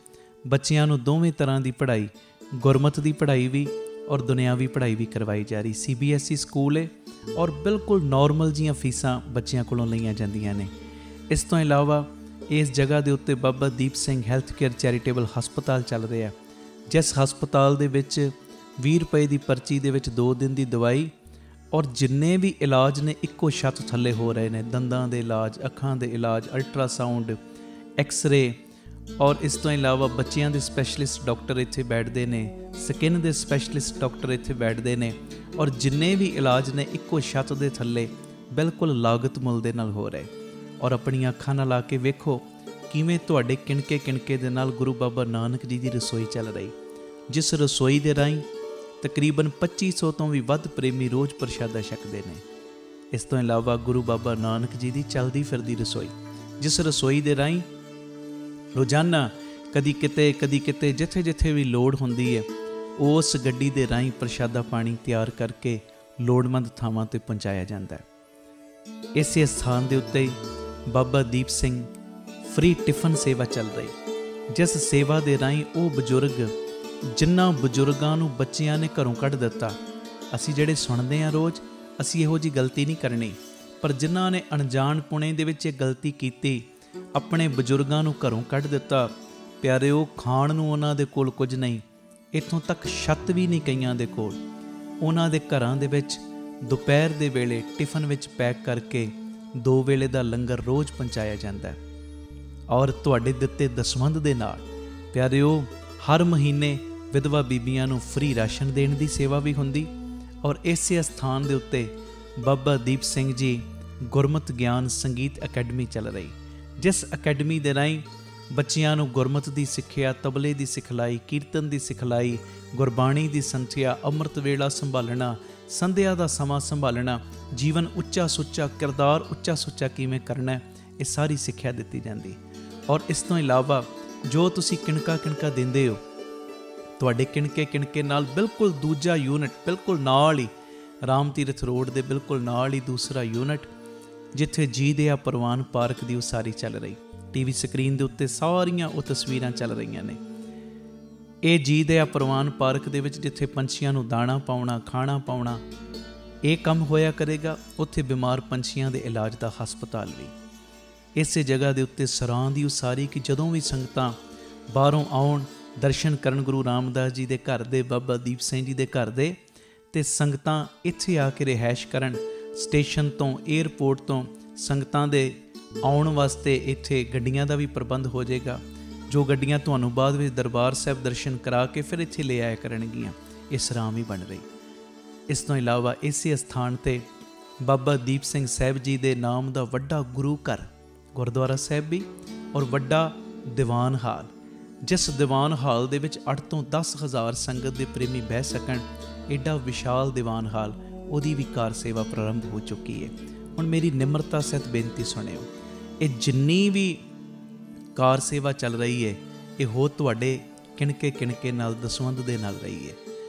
ਬੱਚਿਆਂ ਨੂੰ ਦੋਵੇਂ ਤਰ੍ਹਾਂ ਦੀ ਪੜ੍ਹਾਈ, ਗੁਰਮਤ ਦੀ ਪੜ੍ਹਾਈ ਵੀ ਔਰ ਦੁਨਿਆਵੀ ਪੜ੍ਹਾਈ ਵੀ ਕਰਵਾਈ ਜਾ ਰਹੀ। CBSE ਸਕੂਲ ਹੈ ਔਰ ਬਿਲਕੁਲ ਨੋਰਮਲ ਜੀਆਂ ਫੀਸਾਂ ਬੱਚਿਆਂ ਕੋਲੋਂ ਲਈਆਂ ਜਾਂਦੀਆਂ ਨੇ। ਇਸ ਤੋਂ ਇਲਾਵਾ ਇਸ ਜਗ੍ਹਾ ਦੇ ਉੱਤੇ Baba Deep Singh health care charitable ਹਸਪਤਾਲ ਚੱਲ ਰਿਹਾ, ਜਿਸ ਹਸਪਤਾਲ ਦੇ ਵਿੱਚ 20 ਰੁਪਏ ਦੀ ਪਰਚੀ ਦੇ ਵਿੱਚ 2 ਦਿਨ ਦੀ ਦਵਾਈ ਔਰ ਜਿੰਨੇ ਵੀ ਇਲਾਜ ਨੇ ਇੱਕੋ ਛੱਤ ਥੱਲੇ ਹੋ ਰਹੇ ਨੇ। ਦੰਦਾਂ ਦੇ ਇਲਾਜ, ਅੱਖਾਂ ਦੇ ਇਲਾਜ, ਅਲਟਰਾਸਾਊਂਡ, ਐਕਸ-ਰੇ ਔਰ ਇਸ ਤੋਂ ਇਲਾਵਾ ਬੱਚਿਆਂ ਦੇ ਸਪੈਸ਼ਲਿਸਟ ਡਾਕਟਰ ਇੱਥੇ ਬੈਠਦੇ ਨੇ, ਸਕਿਨ ਦੇ ਸਪੈਸ਼ਲਿਸਟ ਡਾਕਟਰ ਇੱਥੇ ਬੈਠਦੇ ਨੇ ਔਰ ਜਿੰਨੇ ਵੀ ਇਲਾਜ ਨੇ ਇੱਕੋ ਛੱਤ ਦੇ ਥੱਲੇ ਬਿਲਕੁਲ ਲਾਗਤ ਮੁੱਲ ਦੇ ਨਾਲ ਹੋ ਰਹੇ। ਔਰ ਆਪਣੀਆਂ ਅੱਖਾਂ ਨਾਲ ਆ ਕੇ ਵੇਖੋ ਕਿਵੇਂ ਤੁਹਾਡੇ ਕਿਣਕੇ ਕਿਣਕੇ ਦੇ ਨਾਲ ਗੁਰੂ ਬਾਬਾ ਨਾਨਕ ਜੀ ਦੀ ਰਸੋਈ ਚੱਲ ਰਹੀ, ਜਿਸ ਰਸੋਈ ਦੇ ਰਾਹੀਂ ਤਕਰੀਬਨ 2500 ਤੋਂ ਵੀ ਵੱਧ ਪ੍ਰੇਮੀ ਰੋਜ਼ ਪ੍ਰਸ਼ਾਦਾ ਛਕਦੇ ਨੇ। ਇਸ ਤੋਂ ਇਲਾਵਾ ਗੁਰੂ ਬਾਬਾ ਨਾਨਕ ਜੀ ਦੀ ਚੱਲਦੀ ਫਿਰਦੀ ਰਸੋਈ, ਜਿਸ ਰਸੋਈ ਦੇ ਰਾਹੀਂ ਰੋਜ਼ਾਨਾ ਕਦੀ ਕਿਤੇ ਜਿੱਥੇ ਜਿੱਥੇ ਵੀ ਲੋੜ ਹੁੰਦੀ ਹੈ, ਉਸ ਗੱਡੀ ਦੇ ਰਾਹੀਂ ਪ੍ਰਸ਼ਾਦਾ ਪਾਣੀ ਤਿਆਰ ਕਰਕੇ ਲੋੜਵੰਦ ਥਾਵਾਂ 'ਤੇ ਪਹੁੰਚਾਇਆ ਜਾਂਦਾ ਹੈ। ਇਸੇ ਸਥਾਨ ਦੇ ਉੱਤੇ ਹੀ ਬਾਬਾ ਦੀਪ ਸਿੰਘ ਫ੍ਰੀ ਟਿਫਨ ਸੇਵਾ ਚੱਲ ਰਹੀ, ਜਿਸ ਸੇਵਾ ਦੇ ਰਾਹੀਂ ਉਹ ਬਜ਼ੁਰਗ, ਜਿਨ੍ਹਾਂ ਬਜ਼ੁਰਗਾਂ ਨੂੰ ਬੱਚਿਆਂ ਨੇ ਘਰੋਂ ਕੱਢ ਦਿੱਤਾ, ਅਸੀਂ ਜਿਹੜੇ ਸੁਣਦੇ ਹਾਂ ਰੋਜ਼, ਅਸੀਂ ਇਹੋ ਜਿਹੀ ਗਲਤੀ ਨਹੀਂ ਕਰਨੀ, ਪਰ ਜਿਨ੍ਹਾਂ ਨੇ ਅਣਜਾਣ ਪੁਣੇ ਦੇ ਵਿੱਚ ਇਹ ਗਲਤੀ ਕੀਤੀ, ਆਪਣੇ ਬਜ਼ੁਰਗਾਂ ਨੂੰ ਘਰੋਂ ਕੱਢ ਦਿੱਤਾ, ਪਿਆਰਿਓ ਖਾਣ ਨੂੰ ਉਹਨਾਂ ਦੇ ਕੋਲ ਕੁਝ ਨਹੀਂ, ਇੱਥੋਂ ਤੱਕ ਛੱਤ ਵੀ ਨਹੀਂ ਕਈਆਂ ਦੇ ਕੋਲ। ਉਹਨਾਂ ਦੇ ਘਰਾਂ ਦੇ ਵਿੱਚ ਦੁਪਹਿਰ ਦੇ ਵੇਲੇ ਟਿਫਨ ਵਿੱਚ ਪੈਕ ਕਰਕੇ 2 ਵੇਲੇ ਦਾ ਲੰਗਰ ਰੋਜ਼ ਪਹੁੰਚਾਇਆ ਜਾਂਦਾ ਹੈ। ਔਰ ਤੁਹਾਡੇ ਦਿੱਤੇ ਦਸਵੰਧ ਦੇ ਨਾਲ ਪਿਆਰਿਓ ਹਰ ਮਹੀਨੇ ਵਿਧਵਾ ਬੀਬੀਆਂ ਨੂੰ ਫ੍ਰੀ ਰਾਸ਼ਨ ਦੇਣ ਦੀ ਸੇਵਾ ਵੀ ਹੁੰਦੀ। ਔਰ ਇਸੇ ਸਥਾਨ ਦੇ ਉੱਤੇ ਬਾਬਾ ਦੀਪ ਸਿੰਘ ਜੀ ਗੁਰਮਤਿ ਗਿਆਨ ਸੰਗੀਤ ਅਕੈਡਮੀ ਚੱਲ ਰਹੀ, ਜਿਸ ਅਕੈਡਮੀ ਦੇ ਰਾਹੀਂ ਬੱਚਿਆਂ ਨੂੰ ਗੁਰਮਤਿ ਦੀ ਸਿੱਖਿਆ, ਤਬਲੇ ਦੀ ਸਿਖਲਾਈ, ਕੀਰਤਨ ਦੀ ਸਿਖਲਾਈ, ਗੁਰਬਾਣੀ ਦੀ ਸੰਥਿਆ, ਅੰਮ੍ਰਿਤ ਵੇਲਾ ਸੰਭਾਲਣਾ, ਸੰਧਿਆ ਦਾ ਸਮਾਂ ਸੰਭਾਲਣਾ, ਜੀਵਨ ਉੱਚਾ ਸੁੱਚਾ, ਕਿਰਦਾਰ ਉੱਚਾ ਸੁੱਚਾ ਕਿਵੇਂ ਕਰਨਾ, ਇਹ ਸਾਰੀ ਸਿੱਖਿਆ ਦਿੱਤੀ ਜਾਂਦੀ। ਔਰ ਇਸ ਤੋਂ ਇਲਾਵਾ ਜੋ ਤੁਸੀਂ ਕਿਣਕਾ ਕਿਣਕਾ ਦਿੰਦੇ ਹੋ, ਤੁਹਾਡੇ ਕਿਣਕੇ ਨਾਲ ਬਿਲਕੁਲ ਦੂਜਾ ਯੂਨਿਟ ਬਿਲਕੁਲ ਨਾਲ ਹੀ ਰਾਮ ਤੀਰਥ ਰੋਡ ਦੇ ਬਿਲਕੁਲ ਨਾਲ ਹੀ ਦੂਸਰਾ ਯੂਨਿਟ, ਜਿੱਥੇ ਜੀ ਦਿਆ ਪ੍ਰਵਾਨ ਪਾਰਕ ਦੀ ਉਸਾਰੀ ਚੱਲ ਰਹੀ। ਟੀਵੀ ਸਕਰੀਨ ਦੇ ਉੱਤੇ ਸਾਰੀਆਂ ਉਹ ਤਸਵੀਰਾਂ ਚੱਲ ਰਹੀਆਂ ਨੇ। ਇਹ ਜੀ ਦਿਆ ਪ੍ਰਵਾਨ ਪਾਰਕ ਦੇ ਵਿੱਚ ਜਿੱਥੇ ਪੰਛੀਆਂ ਨੂੰ ਦਾਣਾ ਪਾਉਣਾ, ਖਾਣਾ ਪਾਉਣਾ, ਇਹ ਕੰਮ ਹੋਇਆ ਕਰੇਗਾ। ਉੱਥੇ ਬਿਮਾਰ ਪੰਛੀਆਂ ਦੇ ਇਲਾਜ ਦਾ ਹਸਪਤਾਲ ਵੀ। ਇਸੇ ਜਗ੍ਹਾ ਦੇ ਉੱਤੇ ਸਰਾਂ ਦੀ ਉਸਾਰੀ ਕਿ ਜਦੋਂ ਵੀ ਸੰਗਤਾਂ ਬਾਹਰੋਂ ਆਉਣ, ਦਰਸ਼ਨ ਕਰਨ ਗੁਰੂ ਰਾਮਦਾਸ ਜੀ ਦੇ ਘਰ ਦੇ, ਬਾਬਾ ਦੀਪ ਸਿੰਘ ਜੀ ਦੇ ਘਰ ਦੇ, ਅਤੇ ਸੰਗਤਾਂ ਇੱਥੇ ਆ ਕੇ ਰਿਹਾਇਸ਼ ਕਰਨ। ਸਟੇਸ਼ਨ ਤੋਂ, ਏਅਰਪੋਰਟ ਤੋਂ ਸੰਗਤਾਂ ਦੇ ਆਉਣ ਵਾਸਤੇ ਇੱਥੇ ਗੱਡੀਆਂ ਦਾ ਵੀ ਪ੍ਰਬੰਧ ਹੋ ਜਾਏਗਾ, ਜੋ ਗੱਡੀਆਂ ਤੁਹਾਨੂੰ ਬਾਅਦ ਵਿੱਚ ਦਰਬਾਰ ਸਾਹਿਬ ਦਰਸ਼ਨ ਕਰਾ ਕੇ ਫਿਰ ਇੱਥੇ ਲੈ ਆਇਆ ਕਰਨਗੀਆਂ। ਇਹ ਸਰਾਂ ਵੀ ਬਣ ਰਹੀ। ਇਸ ਤੋਂ ਇਲਾਵਾ ਇਸੇ ਸਥਾਨ 'ਤੇ ਬਾਬਾ ਦੀਪ ਸਿੰਘ ਸਾਹਿਬ ਜੀ ਦੇ ਨਾਮ ਦਾ ਵੱਡਾ ਗੁਰੂ ਘਰ, ਗੁਰਦੁਆਰਾ ਸਾਹਿਬ ਵੀ, ਔਰ ਵੱਡਾ ਦੀਵਾਨ ਹਾਲ, ਜਿਸ ਦੀਵਾਨ ਹਾਲ ਦੇ ਵਿੱਚ 8 ਤੋਂ 10,000 ਸੰਗਤ ਦੇ ਪ੍ਰੇਮੀ ਬਹਿ ਸਕਣ। ਐਡਾ ਵਿਸ਼ਾਲ ਦੀਵਾਨ ਹਾਲ, ਉਹਦੀ ਵੀ ਕਾਰ ਸੇਵਾ ਪ੍ਰਾਰੰਭ ਹੋ ਚੁੱਕੀ ਹੈ। ਹੁਣ ਮੇਰੀ ਨਿਮਰਤਾ ਸਹਿਤ ਬੇਨਤੀ ਸੁਣਿਓ, ਇਹ ਜਿੰਨੀ ਵੀ ਕਾਰ ਸੇਵਾ ਚੱਲ ਰਹੀ ਹੈ, ਇਹ ਹੋ ਤੁਹਾਡੇ ਕਿਣਕੇ ਨਾਲ, ਦਸਵੰਧ ਦੇ ਨਾਲ ਰਹੀ ਹੈ।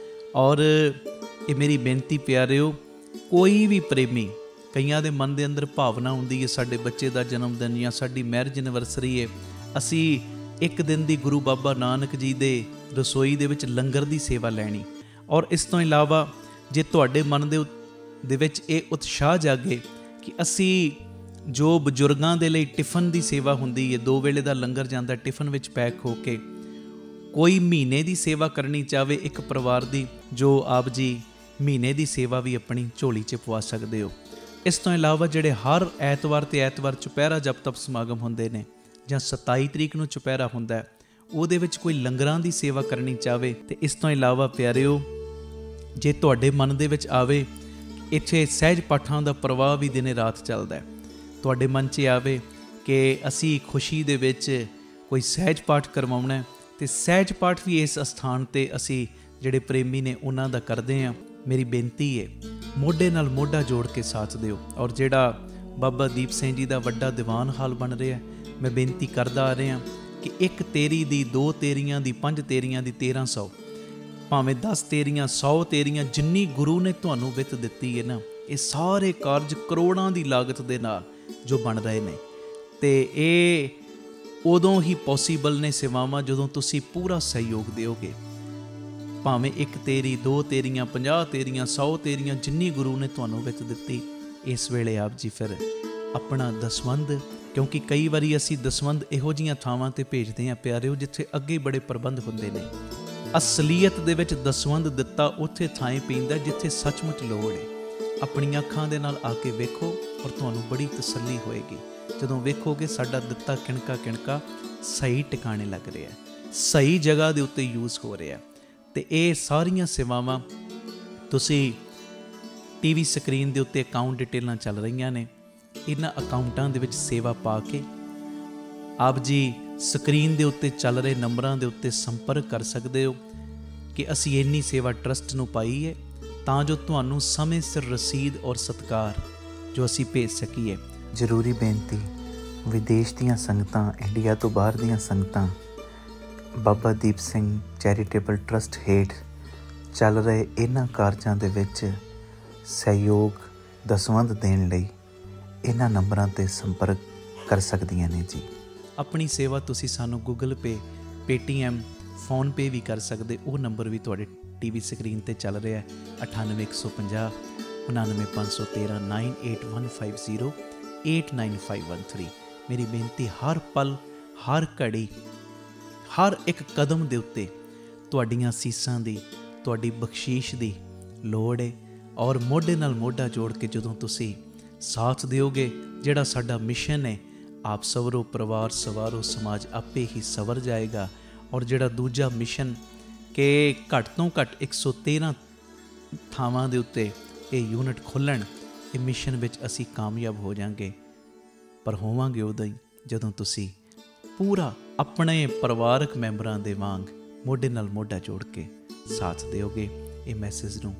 ਔਰ ਇਹ ਮੇਰੀ ਬੇਨਤੀ ਪਿਆਰਿਓ, ਕੋਈ ਵੀ ਪ੍ਰੇਮੀ, ਕਈਆਂ ਦੇ ਮਨ ਦੇ ਅੰਦਰ ਭਾਵਨਾ ਹੁੰਦੀ ਹੈ ਸਾਡੇ ਬੱਚੇ ਦਾ ਜਨਮ ਦਿਨ ਜਾਂ ਸਾਡੀ ਮੈਰਿਜ ਐਨਵਰਸਰੀ ਹੈ, ਅਸੀਂ ਇੱਕ ਦਿਨ ਦੀ ਗੁਰੂ ਬਾਬਾ ਨਾਨਕ ਜੀ ਦੇ ਰਸੋਈ ਦੇ ਵਿੱਚ ਲੰਗਰ ਦੀ ਸੇਵਾ ਲੈਣੀ। ਔਰ ਇਸ ਤੋਂ ਇਲਾਵਾ ਜੇ ਤੁਹਾਡੇ ਮਨ ਦੇ ਵਿੱਚ ਇਹ ਉਤਸ਼ਾਹ ਜਾਗੇ ਕਿ ਅਸੀਂ ਜੋ ਬਜ਼ੁਰਗਾਂ ਦੇ ਲਈ ਟਿਫਨ ਦੀ ਸੇਵਾ ਹੁੰਦੀ ਹੈ, 2 ਵੇਲੇ ਦਾ ਲੰਗਰ ਜਾਂਦਾ ਟਿਫਨ ਵਿੱਚ ਪੈਕ ਹੋ ਕੇ, ਕੋਈ ਮਹੀਨੇ ਦੀ ਸੇਵਾ ਕਰਨੀ ਚਾਹਵੇ ਇੱਕ ਪਰਿਵਾਰ ਦੀ, ਜੋ ਆਪ ਜੀ ਮਹੀਨੇ ਦੀ ਸੇਵਾ ਵੀ ਆਪਣੀ ਝੋਲੀ 'ਚ ਪਵਾ ਸਕਦੇ ਹੋ। ਇਸ ਤੋਂ ਇਲਾਵਾ ਜਿਹੜੇ ਹਰ ਐਤਵਾਰ ਤੇ ਐਤਵਾਰ ਚੁਪਹਿਰਾ ਜਪ ਤਪ ਸਮਾਗਮ ਹੁੰਦੇ ਨੇ, ਜਾਂ 27 ਤਰੀਕ ਨੂੰ ਚੁਪਹਿਰਾ ਹੁੰਦਾ, ਉਹਦੇ ਵਿੱਚ ਕੋਈ ਲੰਗਰਾਂ ਦੀ ਸੇਵਾ ਕਰਨੀ ਚਾਹਵੇ। ਤੇ ਇਸ ਤੋਂ ਇਲਾਵਾ ਪਿਆਰਿਓ, ਜੇ ਤੁਹਾਡੇ ਮਨ ਦੇ ਵਿੱਚ ਆਵੇ ਇੱਥੇ ਸਹਿਜ ਪਾਠਾਂ ਦਾ ਪ੍ਰਵਾਹ ਵੀ ਦਿਨੇ ਰਾਤ ਚੱਲਦਾ, ਤੁਹਾਡੇ ਮਨ 'ਚ ਆਵੇ ਕਿ ਅਸੀਂ ਖੁਸ਼ੀ ਦੇ ਵਿੱਚ ਕੋਈ ਸਹਿਜ ਪਾਠ ਕਰਵਾਉਣਾ, ਤੇ ਸਹਿਜ ਪਾਠ ਵੀ ਇਸ ਅਸਥਾਨ 'ਤੇ ਅਸੀਂ ਜਿਹੜੇ ਪ੍ਰੇਮੀ ਨੇ ਉਹਨਾਂ ਦਾ ਕਰਦੇ ਹਾਂ। ਮੇਰੀ ਬੇਨਤੀ ਹੈ, ਮੋਢੇ ਨਾਲ ਮੋਢਾ ਜੋੜ ਕੇ ਸਾਥ ਦਿਓ। ਔਰ ਜਿਹੜਾ ਬਾਬਾ ਦੀਪ ਸਿੰਘ ਜੀ ਦਾ ਵੱਡਾ ਦੀਵਾਨ ਹਾਲ ਬਣ ਰਿਹਾ, ਮੈਂ ਬੇਨਤੀ ਕਰਦਾ ਆ ਰਿਹਾ ਕਿ 1 ਤੇਰੀ ਦੀ, 2 ਤੇਰੀਆਂ ਦੀ, 5 ਤੇਰੀਆਂ ਦੀ, 1300, ਭਾਵੇਂ 10 ਤੇਰੀਆਂ, 100 ਤੇਰੀਆਂ, ਜਿੰਨੀ ਗੁਰੂ ਨੇ ਤੁਹਾਨੂੰ ਵਿੱਤ ਦਿੱਤੀ ਹੈ ਨਾ, ਇਹ ਸਾਰੇ ਕਾਰਜ ਕਰੋੜਾਂ ਦੀ ਲਾਗਤ ਦੇ ਨਾਲ ਜੋ ਬਣ ਰਹੇ ਨੇ। ਤੇ ਇਹ ਉਦੋਂ ਹੀ ਪੋਸੀਬਲ ਨੇ ਸੇਵਾਵਾਂ ਜਦੋਂ ਤੁਸੀਂ ਪੂਰਾ ਸਹਿਯੋਗ ਦਿਓਗੇ। ਭਾਵੇਂ 1 ਤੇਰੀ, 2 ਤੇਰੀਆਂ, 50 ਤੇਰੀਆਂ, 100 ਤੇਰੀਆਂ, ਜਿੰਨੀ ਗੁਰੂ ਨੇ ਤੁਹਾਨੂੰ ਵਿੱਤ ਦਿੱਤੀ, ਇਸ ਵੇਲੇ ਆਪ ਜੀ ਫਿਰ ਆਪਣਾ ਦਸਵੰਧ, ਕਿਉਂਕਿ ਕਈ ਵਾਰੀ ਅਸੀਂ ਦਸਵੰਧ ਇਹੋ ਜਿਹੀਆਂ ਥਾਵਾਂ 'ਤੇ ਭੇਜਦੇ ਹਾਂ ਪਿਆਰਿਓ ਜਿੱਥੇ ਅੱਗੇ ਬੜੇ ਪ੍ਰਬੰਧ ਹੁੰਦੇ ਨੇ। ਅਸਲੀਅਤ ਦੇ ਵਿੱਚ ਦਸਵੰਧ ਦਿੱਤਾ ਉੱਥੇ ਥਾਂ ਪੈਂਦਾ ਜਿੱਥੇ ਸੱਚਮੁੱਚ ਲੋੜ ਹੈ। ਆਪਣੀਆਂ ਅੱਖਾਂ ਦੇ ਨਾਲ ਆ ਕੇ ਵੇਖੋ, ਔਰ ਤੁਹਾਨੂੰ ਬੜੀ ਤਸੱਲੀ ਹੋਏਗੀ ਜਦੋਂ ਵੇਖੋਗੇ ਸਾਡਾ ਦਿੱਤਾ ਕਿਣਕਾ ਸਹੀ ਟਿਕਾਣੇ ਲੱਗ ਰਿਹਾ, ਸਹੀ ਜਗ੍ਹਾ ਦੇ ਉੱਤੇ ਯੂਜ਼ ਹੋ ਰਿਹਾ। ਤੇ ਇਹ ਸਾਰੀਆਂ ਸੇਵਾਵਾਂ ਤੁਸੀਂ ਟੀਵੀ ਸਕਰੀਨ ਦੇ ਉੱਤੇ ਅਕਾਊਂਟ ਡਿਟੇਲਾਂ ਚੱਲ ਰਹੀਆਂ ਨੇ, ਇਹਨਾਂ ਅਕਾਊਂਟਾਂ ਦੇ ਵਿੱਚ ਸੇਵਾ ਪਾ ਕੇ ਆਪ ਜੀ ਸਕਰੀਨ ਦੇ ਉੱਤੇ ਚੱਲ ਰਹੇ ਨੰਬਰਾਂ ਦੇ ਉੱਤੇ ਸੰਪਰਕ ਕਰ ਸਕਦੇ ਹੋ ਕਿ ਅਸੀਂ ਇੰਨੀ ਸੇਵਾ ਟਰਸਟ ਨੂੰ ਪਾਈ ਹੈ, ਤਾਂ ਜੋ ਤੁਹਾਨੂੰ ਸਮੇਂ ਸਿਰ ਰਸੀਦ ਔਰ ਸਤਿਕਾਰ ਜੋ ਅਸੀਂ ਭੇਜ ਸਕੀਏ। ਜ਼ਰੂਰੀ ਬੇਨਤੀ, ਵਿਦੇਸ਼ ਦੀਆਂ ਸੰਗਤਾਂ, ਇੰਡੀਆ ਤੋਂ ਬਾਹਰ ਦੀਆਂ ਸੰਗਤਾਂ ਬਾਬਾ ਦੀਪ ਸਿੰਘ ਚੈਰੀਟੇਬਲ ਟਰਸਟ ਹੇਠ ਚੱਲ ਰਹੇ ਇਹਨਾਂ ਕਾਰਜਾਂ ਦੇ ਵਿੱਚ ਸਹਿਯੋਗ ਦਸਵੰਧ ਦੇਣ ਲਈ ਇਹਨਾਂ ਨੰਬਰਾਂ 'ਤੇ ਸੰਪਰਕ ਕਰ ਸਕਦੀਆਂ ਨੇ ਜੀ। ਆਪਣੀ ਸੇਵਾ ਤੁਸੀਂ ਸਾਨੂੰ ਗੂਗਲ ਪੇ, ਪੇਟੀਐਮ, ਫੋਨਪੇ ਵੀ ਕਰ ਸਕਦੇ। ਉਹ ਨੰਬਰ ਵੀ ਤੁਹਾਡੇ ਟੀਵੀ ਸਕਰੀਨ 'ਤੇ ਚੱਲ ਰਿਹਾ, 98 150 99 513 98150 89513। ਮੇਰੀ ਬੇਨਤੀ, ਹਰ ਪਲ, ਹਰ ਘੜੀ, ਹਰ ਇੱਕ ਕਦਮ ਦੇ ਉੱਤੇ ਤੁਹਾਡੀਆਂ ਸੀਸਾਂ ਦੀ, ਤੁਹਾਡੀ ਬਖਸ਼ੀਸ਼ ਦੀ ਲੋੜ ਹੈ। ਔਰ ਮੋਢੇ ਨਾਲ ਮੋਢਾ ਜੋੜ ਕੇ ਜਦੋਂ ਤੁਸੀਂ ਸਾਥ ਦਿਓਗੇ, ਜਿਹੜਾ ਸਾਡਾ ਮਿਸ਼ਨ ਹੈ, ਆਪ ਸਵਰੋ ਪਰਿਵਾਰ ਸਵਾਰੋ ਸਮਾਜ ਆਪੇ ਹੀ ਸਵਰ ਜਾਏਗਾ। ਔਰ ਜਿਹੜਾ ਦੂਜਾ ਮਿਸ਼ਨ ਕਿ ਘੱਟ ਤੋਂ ਘੱਟ 113 ਥਾਵਾਂ ਦੇ ਉੱਤੇ ਇਹ ਯੂਨਿਟ ਖੋਲ੍ਹਣ, ਇਹ ਮਿਸ਼ਨ ਵਿੱਚ ਅਸੀਂ ਕਾਮਯਾਬ ਹੋ ਜਾਵਾਂਗੇ। ਪਰ ਹੋਵਾਂਗੇ ਉਦੋਂ ਹੀ ਜਦੋਂ ਤੁਸੀਂ ਪੂਰਾ ਆਪਣੇ ਪਰਿਵਾਰਕ ਮੈਂਬਰਾਂ ਦੇ ਵਾਂਗ ਮੋਢੇ ਨਾਲ ਮੋਢਾ ਜੋੜ ਕੇ ਸਾਥ ਦਿਓਗੇ। ਇਹ ਮੈਸੇਜ ਨੂੰ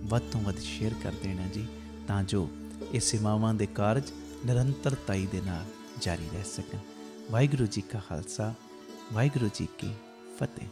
ਵੱਧ ਤੋਂ ਵੱਧ ਸ਼ੇਅਰ ਕਰ ਦੇਣਾ ਜੀ, ਤਾਂ ਜੋ ਇਹ ਸੇਵਾਵਾਂ ਦੇ ਕਾਰਜ ਨਿਰੰਤਰਤਾਈ ਦੇ ਨਾਲ ਜਾਰੀ ਰਹਿ ਸਕਣ। ਵਾਹਿਗੁਰੂ ਜੀ ਕਾ ਖਾਲਸਾ, ਵਾਹਿਗੁਰੂ ਜੀ ਕੀ ਫਤਿਹ।